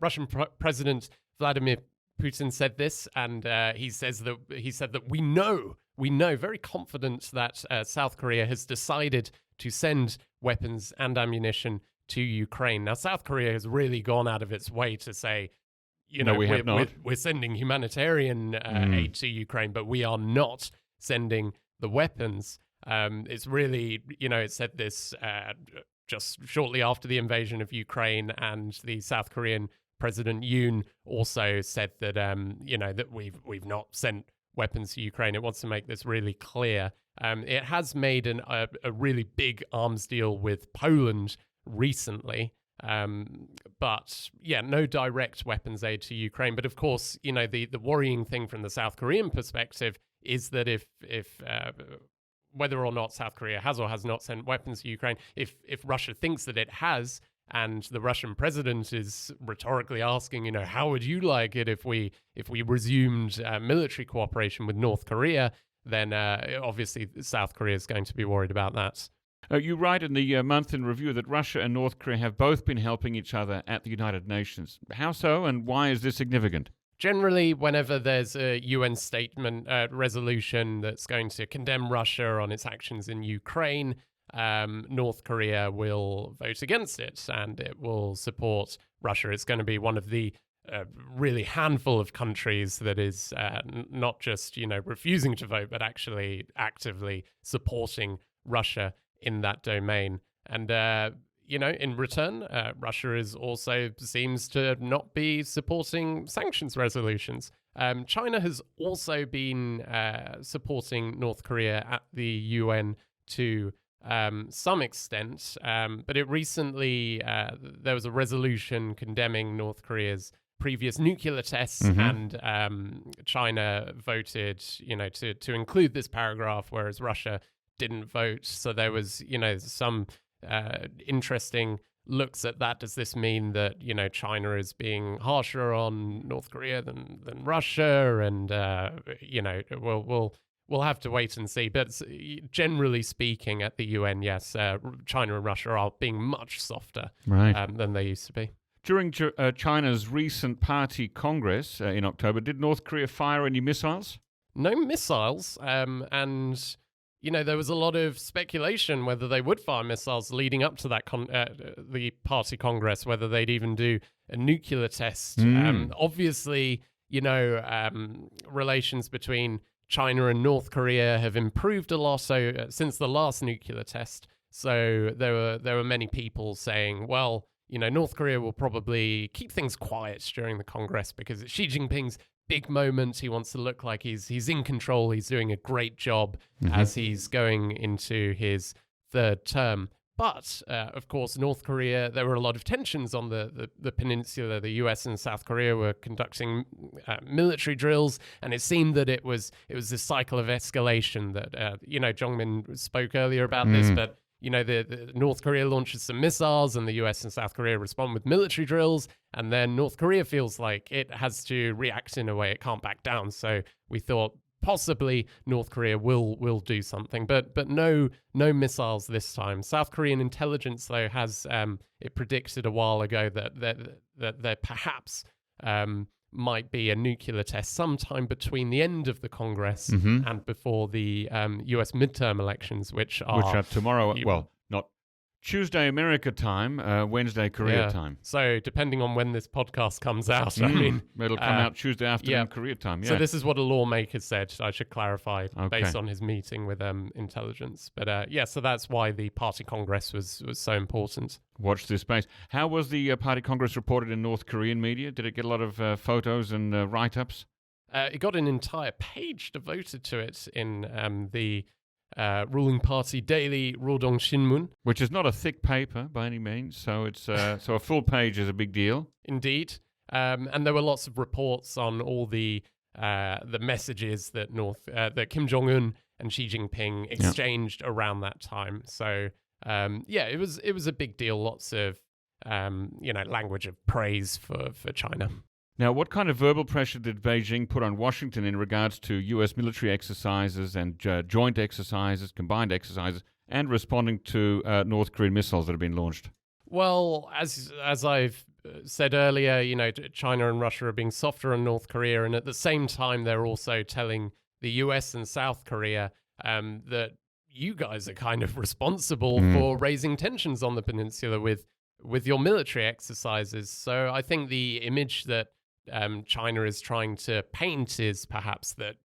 [SPEAKER 3] Russian President Vladimir Putin said this, and he said that we know, very confident that South Korea has decided to send weapons and ammunition to Ukraine. Now, South Korea has really gone out of its way to say, we're sending humanitarian aid to Ukraine, but we are not sending the weapons. It's really, it said this just shortly after the invasion of Ukraine, and the South Korean President Yoon also said that, that we've not sent weapons to Ukraine. It wants to make this really clear. It has made a really big arms deal with Poland recently, but no direct weapons aid to Ukraine. But of course, the worrying thing from the South Korean perspective is that if whether or not South Korea has or has not sent weapons to Ukraine, if Russia thinks that it has, and the Russian president is rhetorically asking, how would you like it if we resumed military cooperation with North Korea, then obviously South Korea is going to be worried about that.
[SPEAKER 1] You write in the month in review that Russia and North Korea have both been helping each other at the United Nations. How so, and why is this significant?
[SPEAKER 3] Generally, whenever there's a UN statement resolution that's going to condemn Russia on its actions in Ukraine, North Korea will vote against it, and it will support Russia. It's going to be one of the really handful of countries that is not just refusing to vote, but actually actively supporting Russia in that domain. And in return, Russia also seems to not be supporting sanctions resolutions. China has also been supporting North Korea at the UN to some extent, but it recently, there was a resolution condemning North Korea's previous nuclear tests, and China voted, to include this paragraph, whereas Russia didn't vote. So there was, some interesting looks at that. Does this mean that China is being harsher on North Korea than Russia? And we'll have to wait and see. But generally speaking, at the UN, yes, China and Russia are being much softer than they used to be.
[SPEAKER 1] During China's recent party congress in October, did North Korea fire any missiles?
[SPEAKER 3] No missiles, and there was a lot of speculation whether they would fire missiles leading up to that the party congress, whether they'd even do a nuclear test. Obviously, relations between China and North Korea have improved a lot since the last nuclear test. So there were many people saying, well, North Korea will probably keep things quiet during the Congress because it's Xi Jinping's big moment. He wants to look like he's in control. He's doing a great job as he's going into his third term. But, of course, North Korea, there were a lot of tensions on the peninsula. The US and South Korea were conducting military drills, and it seemed that it was this cycle of escalation that, Jong-min spoke earlier about this, but, the North Korea launches some missiles, and the US and South Korea respond with military drills, and then North Korea feels like it has to react in a way it can't back down. So we thought, possibly North Korea will do something, but no missiles this time. South Korean intelligence, though, has it predicted a while ago that there perhaps might be a nuclear test sometime between the end of the Congress and before the US midterm elections, which are
[SPEAKER 1] tomorrow. Well, not Tuesday America time, Wednesday Korea time.
[SPEAKER 3] So depending on when this podcast comes out, I mean,
[SPEAKER 1] it'll come out Tuesday afternoon Korea time. Yeah.
[SPEAKER 3] So this is what a lawmaker said. I should clarify based on his meeting with intelligence. But so that's why the party congress was so important.
[SPEAKER 1] Watch this space. How was the party congress reported in North Korean media? Did it get a lot of photos and write-ups?
[SPEAKER 3] It got an entire page devoted to it in the ruling party daily Rodong Shinmun,
[SPEAKER 1] which is not a thick paper by any means, so it's so a full page is a big deal.
[SPEAKER 3] Indeed, and there were lots of reports on all the messages that Kim Jong Un and Xi Jinping exchanged around that time. So it was a big deal. Lots of language of praise for China.
[SPEAKER 1] Now, what kind of verbal pressure did Beijing put on Washington in regards to U.S. military exercises and joint exercises, combined exercises, and responding to North Korean missiles that have been launched?
[SPEAKER 3] Well, as I've said earlier, China and Russia are being softer on North Korea, and at the same time, they're also telling the U.S. and South Korea that you guys are kind of responsible for raising tensions on the peninsula with your military exercises. So I think the image that China is trying to paint is perhaps that,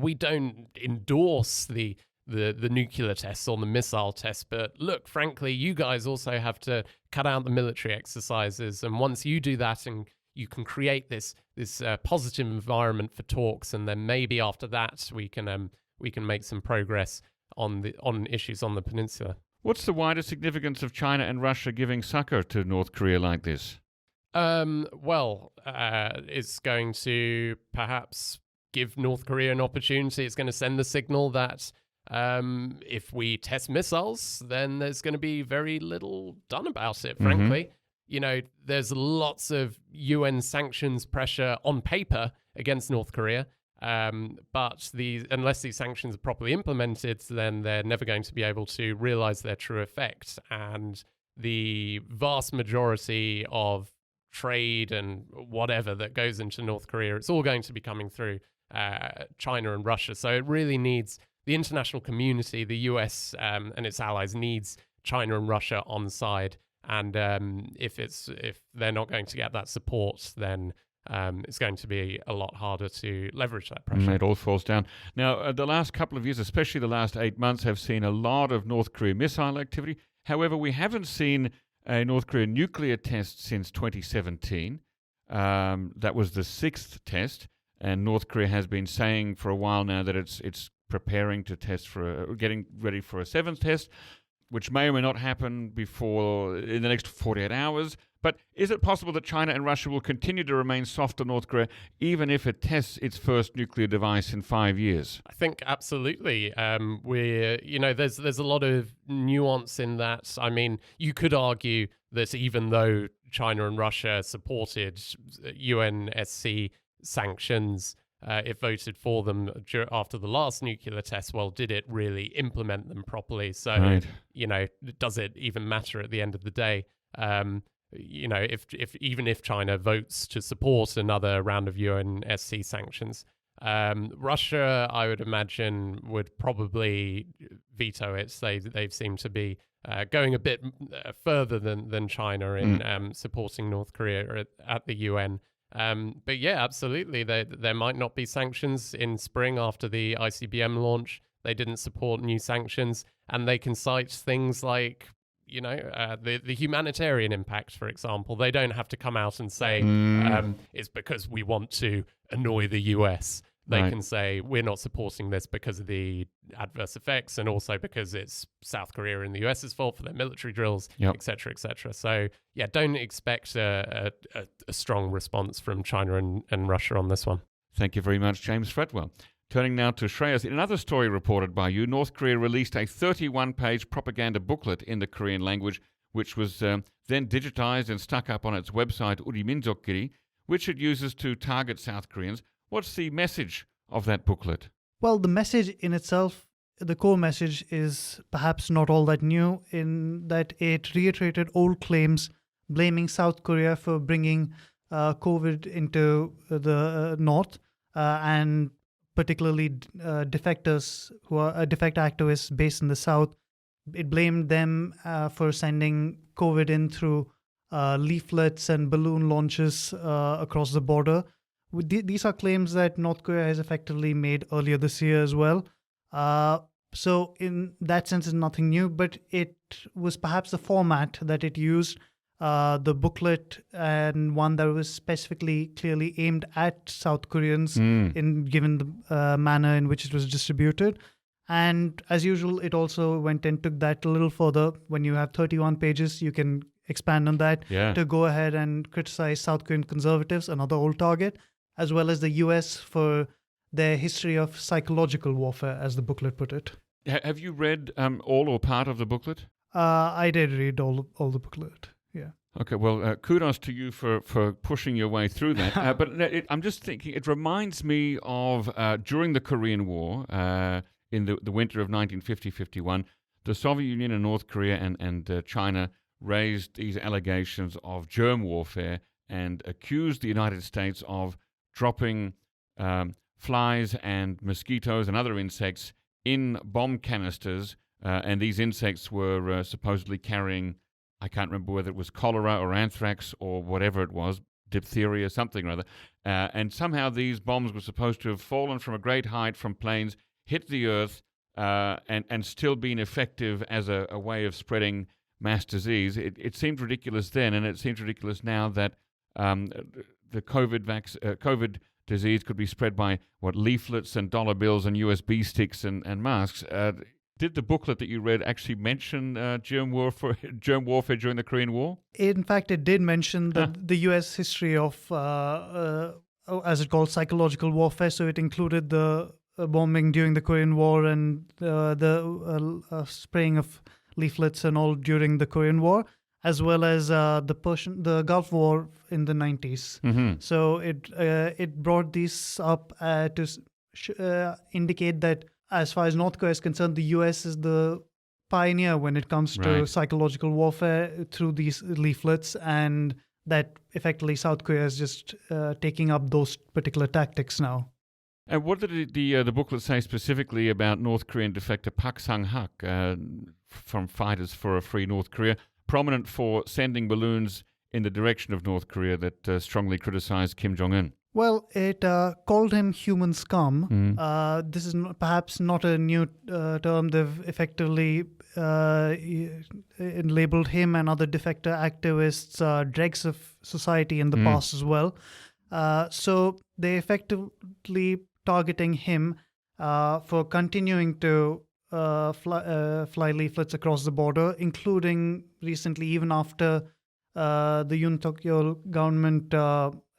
[SPEAKER 3] we don't endorse the nuclear tests or the missile tests, but look, frankly, you guys also have to cut out the military exercises. And once you do that, and you can create this positive environment for talks, and then maybe after that we can make some progress on issues on the peninsula.
[SPEAKER 1] What's the wider significance of China and Russia giving succor to North Korea like this?
[SPEAKER 3] It's going to perhaps give North Korea an opportunity. It's going to send the signal that if we test missiles, then there's going to be very little done about it, frankly. There's lots of UN sanctions pressure on paper against North Korea, but unless these sanctions are properly implemented, then they're never going to be able to realize their true effect. And the vast majority of trade and whatever that goes into North Korea, it's all going to be coming through China and Russia. So it really needs the international community, the US and its allies, needs China and Russia on side. And if they're not going to get that support, then it's going to be a lot harder to leverage that pressure.
[SPEAKER 1] It all falls down. Now, the last couple of years, especially the last 8 months, have seen a lot of North Korean missile activity. However, we haven't seen a North Korean nuclear test since 2017. That was the 6th test, and North Korea has been saying for a while now that it's preparing to test getting ready for a 7th test, which may or may not happen in the next 48 hours. But is it possible that China and Russia will continue to remain soft on North Korea even if it tests its first nuclear device in 5 years?
[SPEAKER 3] I think absolutely. There's a lot of nuance in that. I mean, you could argue that even though China and Russia supported UNSC sanctions, it voted for them after the last nuclear test. Well, did it really implement them properly? So, does it even matter at the end of the day? If China votes to support another round of UNSC sanctions, Russia, I would imagine, would probably veto it. They've seemed to be going a bit further than China in supporting North Korea at the UN. But yeah, absolutely, there might not be sanctions in spring after the ICBM launch. They didn't support new sanctions, and they can cite things like the humanitarian impact, for example. They don't have to come out and say it's because we want to annoy the US. they
[SPEAKER 1] Right.
[SPEAKER 3] can say, we're not supporting this because of the adverse effects and also because it's South Korea and the US's fault for their military drills,
[SPEAKER 1] Yep.
[SPEAKER 3] et cetera, et cetera. So, yeah, don't expect a strong response from China and Russia on this one.
[SPEAKER 1] Thank you very much, James Fretwell. Turning now to Shreyas. In another story reported by you, North Korea released a 31-page propaganda booklet in the Korean language, which was then digitized and stuck up on its website, Uri Minjokgiri, which it uses to target South Koreans. What's the message of that booklet?
[SPEAKER 4] Well, the message in itself, the core message is perhaps not all that new in that it reiterated old claims blaming South Korea for bringing COVID into the north and particularly defectors who are defect activists based in the south. It blamed them for sending COVID in through leaflets and balloon launches across the border. These are claims that North Korea has effectively made earlier this year as well. So in that sense, it's nothing new, but it was perhaps the format that it used, the booklet, and one that was specifically clearly aimed at South Koreans given the manner in which it was distributed. And as usual, it also went and took that a little further. When you have 31 pages, you can expand on that to go ahead and criticize South Korean conservatives, another old target, as well as the US for their history of psychological warfare, as the booklet put it.
[SPEAKER 1] Have you read all or part of the booklet?
[SPEAKER 4] I did read all the booklet, yeah.
[SPEAKER 1] Okay, well, kudos to you for pushing your way through that. But I'm just thinking, it reminds me of during the Korean War, in the winter of 1950-51, the Soviet Union and North Korea and China raised these allegations of germ warfare and accused the United States of dropping flies and mosquitoes and other insects in bomb canisters, and these insects were supposedly carrying, I can't remember whether it was cholera or anthrax or whatever it was, diphtheria, something or other, and somehow these bombs were supposed to have fallen from a great height from planes, hit the earth, and still been effective as a way of spreading mass disease. It seemed ridiculous then, and it seems ridiculous now that the COVID disease could be spread by leaflets and dollar bills and USB sticks and masks. Did the booklet that you read actually mention germ warfare during the Korean War?
[SPEAKER 4] In fact, it did mention the U.S. history of, as it called, psychological warfare. So it included the bombing during the Korean War and the spraying of leaflets and all during the Korean War, as well as the Gulf War in the 90s.
[SPEAKER 1] Mm-hmm.
[SPEAKER 4] So it brought these up to indicate that as far as North Korea is concerned, the US is the pioneer when it comes to psychological warfare through these leaflets, and that effectively South Korea is just taking up those particular tactics now.
[SPEAKER 1] And what did the booklet say specifically about North Korean defector Park Sang-hak from Fighters for a Free North Korea, prominent for sending balloons in the direction of North Korea that strongly criticized Kim Jong Un? Well,
[SPEAKER 4] it called him human scum. This is perhaps not a new term. They've effectively labeled him and other defector activists dregs of society in the past as well. So they effectively targeting him for continuing to fly leaflets across the border, including recently, even after the Yoon Tokyo government,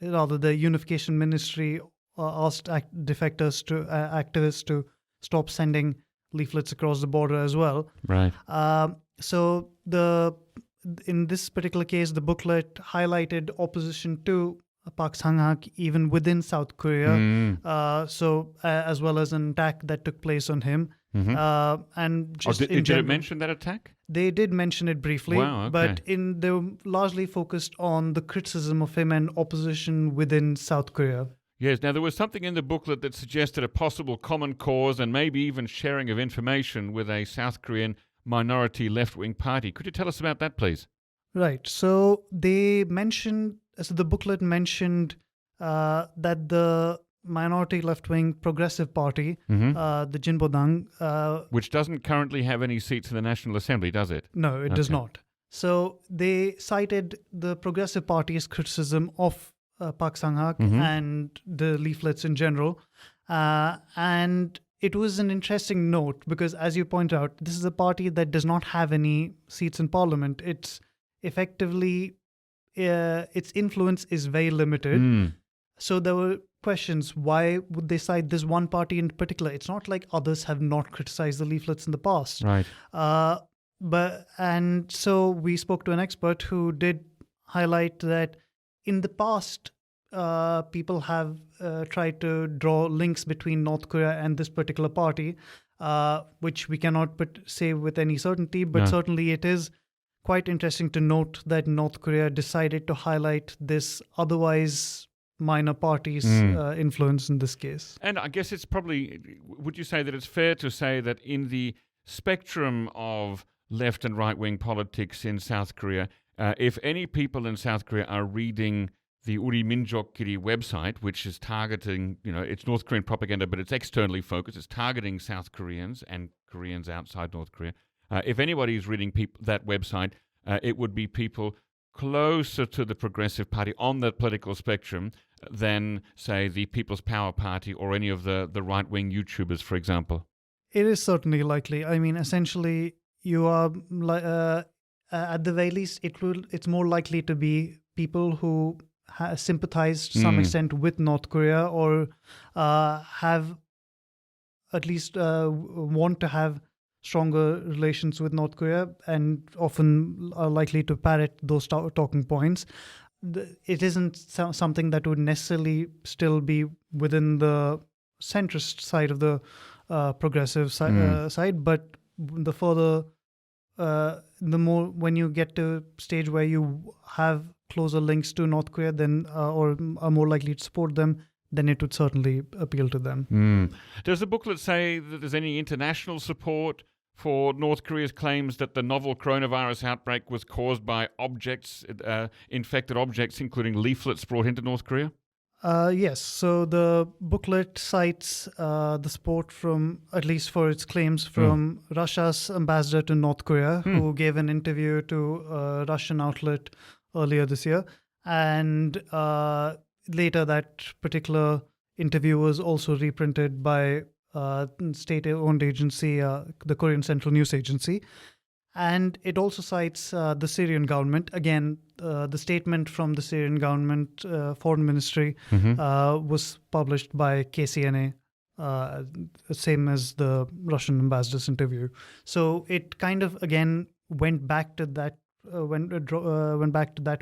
[SPEAKER 4] rather the Unification Ministry, asked activists to stop sending leaflets across the border as well.
[SPEAKER 1] Right.
[SPEAKER 4] So in this particular case, the booklet highlighted opposition to Park Sang-hak even within South Korea, so as well as an attack that took place on him.
[SPEAKER 1] Mm-hmm.
[SPEAKER 4] And just
[SPEAKER 1] did it mention that attack?
[SPEAKER 4] They did mention it briefly, but they were largely focused on the criticism of him and opposition within South Korea.
[SPEAKER 1] Yes. Now, there was something in the booklet that suggested a possible common cause and maybe even sharing of information with a South Korean minority left-wing party. Could you tell us about that, please?
[SPEAKER 4] Right. So they mentioned, so the booklet mentioned that the minority left-wing progressive party, the Jinbodang,
[SPEAKER 1] which doesn't currently have any seats in the National Assembly, does it?
[SPEAKER 4] No, it does not. So they cited the progressive party's criticism of Park Sang-hak and the leaflets in general, And it was an interesting note because, as you point out, this is a party that does not have any seats in parliament. It's effectively, its influence is very limited. So there were questions, why would they cite this one party in particular? It's not like others have not criticized the leaflets in the past.
[SPEAKER 1] Right.
[SPEAKER 4] And so we spoke to an expert who did highlight that in the past, people have tried to draw links between North Korea and this particular party, which we cannot say with any certainty, but certainly it is quite interesting to note that North Korea decided to highlight this otherwise minor party's influence in this case.
[SPEAKER 1] And I guess it's probably, would you say that it's fair to say that in the spectrum of left and right-wing politics in South Korea, if any people in South Korea are reading the Uri Minjokkiri website, which is targeting, it's North Korean propaganda, but it's externally focused, it's targeting South Koreans and Koreans outside North Korea. If anybody is reading that website, it would be people closer to the Progressive Party on the political spectrum than, say, the People's Power Party or any of the right-wing YouTubers, for example.
[SPEAKER 4] It is certainly likely. I mean, essentially, you are, at the very least, it's more likely to be people who sympathize to some extent with North Korea or have at least want to have stronger relations with North Korea and often are likely to parrot those talking points. It isn't something that would necessarily still be within the centrist side of the progressive side, but the further, the more when you get to a stage where you have closer links to North Korea, then or are more likely to support them, then it would certainly appeal to them.
[SPEAKER 1] Does the booklet say that there's any international support for North Korea's claims that the novel coronavirus outbreak was caused by infected objects, including leaflets brought into North Korea?
[SPEAKER 4] Yes. So the booklet cites the support from, at least for its claims, from Russia's ambassador to North Korea, who gave an interview to a Russian outlet earlier this year. And later that particular interview was also reprinted by state-owned agency, the Korean Central News Agency. And it also cites the Syrian government. Again, the statement from the Syrian government foreign ministry was published by KCNA, same as the Russian ambassador's interview. So it kind of, again, went back to that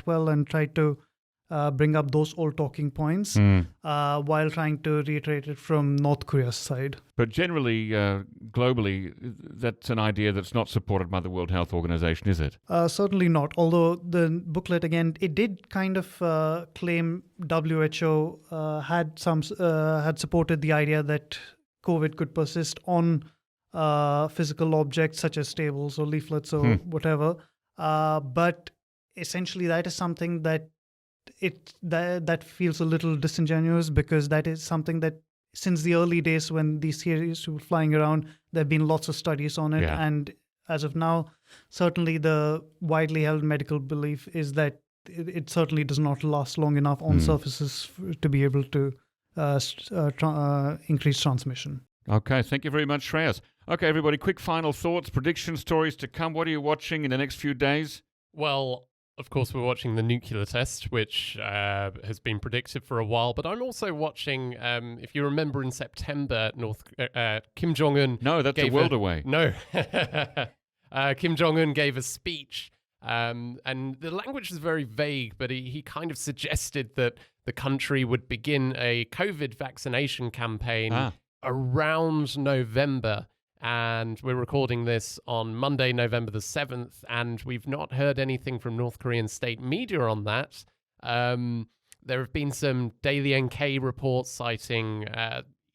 [SPEAKER 4] well and tried to bring up those old talking points while trying to reiterate it from North Korea's side.
[SPEAKER 1] But generally, globally, that's an idea that's not supported by the World Health Organization, is it?
[SPEAKER 4] Certainly not. Although the booklet, again, it did kind of claim WHO had supported the idea that COVID could persist on physical objects such as tables or leaflets or whatever. But essentially, that is something that that feels a little disingenuous, because that is something that since the early days when these theories were flying around, there have been lots of studies on it.
[SPEAKER 1] Yeah.
[SPEAKER 4] And as of now, certainly the widely held medical belief is that it certainly does not last long enough on surfaces to be able to increase transmission.
[SPEAKER 1] Okay, thank you very much, Shreyas. Okay, everybody, quick final thoughts, prediction stories to come. What are you watching in the next few days?
[SPEAKER 3] Well, of course, we're watching the nuclear test, which has been predicted for a while. But I'm also watching, if you remember in September, Kim Jong Un.
[SPEAKER 1] No, that's a world away.
[SPEAKER 3] No. Kim Jong Un gave a speech, and the language was very vague, but he kind of suggested that the country would begin a COVID vaccination campaign around November. And we're recording this on Monday, November the 7th, and we've not heard anything from North Korean state media on that. There have been some Daily NK reports citing,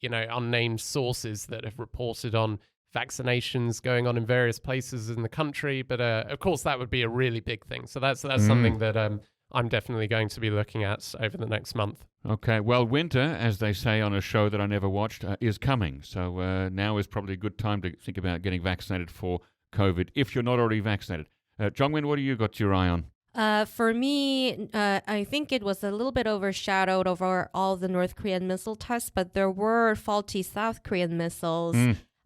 [SPEAKER 3] unnamed sources that have reported on vaccinations going on in various places in the country. But of course, that would be a really big thing. So that's something that I'm definitely going to be looking at over the next month.
[SPEAKER 1] Okay, well, winter, as they say on a show that I never watched, is coming. So now is probably a good time to think about getting vaccinated for COVID if you're not already vaccinated. Jongwon, what do you got your eye on?
[SPEAKER 2] For me, I think it was a little bit overshadowed over all the North Korean missile tests, but there were faulty South Korean missiles,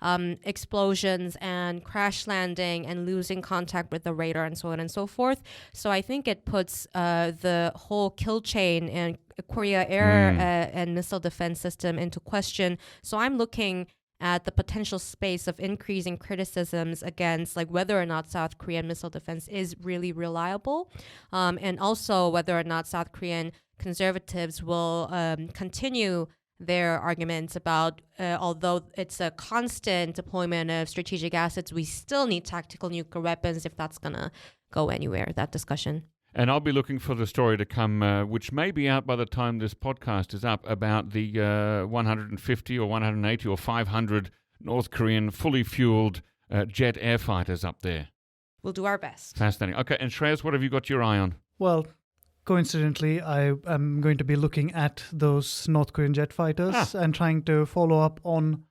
[SPEAKER 2] explosions and crash landing and losing contact with the radar and so on and so forth. So I think it puts the whole kill chain and Korea air and missile defense system into question. So I'm looking at the potential space of increasing criticisms against like whether or not South Korean missile defense is really reliable, and also whether or not South Korean conservatives will continue their arguments about although it's a constant deployment of strategic assets, we still need tactical nuclear weapons if that's going to go anywhere, that discussion.
[SPEAKER 1] And I'll be looking for the story to come, which may be out by the time this podcast is up, about the 150 or 180 or 500 North Korean fully fueled jet air fighters up there.
[SPEAKER 2] We'll do our best.
[SPEAKER 1] Fascinating. Okay, and Shreyas, what have you got your eye on?
[SPEAKER 4] Well, coincidentally, I am going to be looking at those North Korean jet fighters and trying to follow up on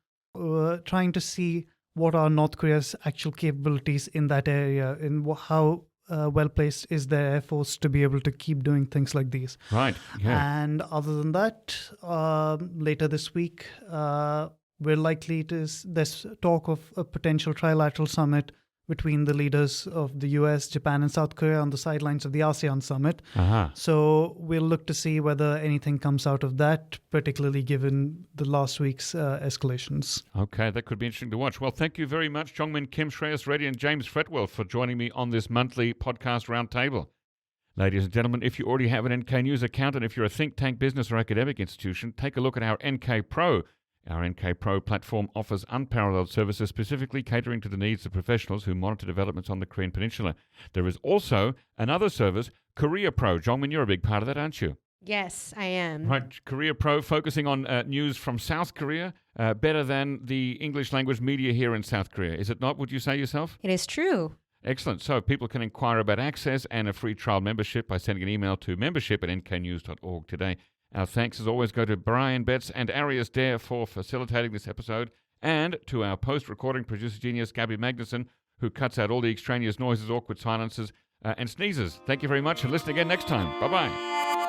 [SPEAKER 4] trying to see what are North Korea's actual capabilities in that area, in how well-placed is their Air Force to be able to keep doing things like these.
[SPEAKER 1] Right, yeah.
[SPEAKER 4] And other than that, later this week, we're likely to, there's talk of a potential trilateral summit between the leaders of the US, Japan, and South Korea on the sidelines of the ASEAN summit. So we'll look to see whether anything comes out of that, particularly given the last week's escalations.
[SPEAKER 1] Okay, that could be interesting to watch. Well, thank you very much, Jongmin Kim, Shreyas Reddy, and James Fretwell for joining me on this monthly podcast roundtable. Ladies and gentlemen, if you already have an NK News account and if you're a think tank, business, or academic institution, take a look at our NK Pro. Our NK Pro platform offers unparalleled services specifically catering to the needs of professionals who monitor developments on the Korean Peninsula. There is also another service, Korea Pro. Jongmin, you're a big part of that, aren't you?
[SPEAKER 2] Yes, I am.
[SPEAKER 1] Right, Korea Pro, focusing on news from South Korea, better than the English language media here in South Korea. Is it not, would you say yourself?
[SPEAKER 2] It is true.
[SPEAKER 1] Excellent. So people can inquire about access and a free trial membership by sending an email to membership@nknews.org today. Our thanks, as always, go to Brian Betts and Arius Dare for facilitating this episode, and to our post-recording producer genius, Gabby Magnuson, who cuts out all the extraneous noises, awkward silences, and sneezes. Thank you very much, and listen again next time. Bye-bye.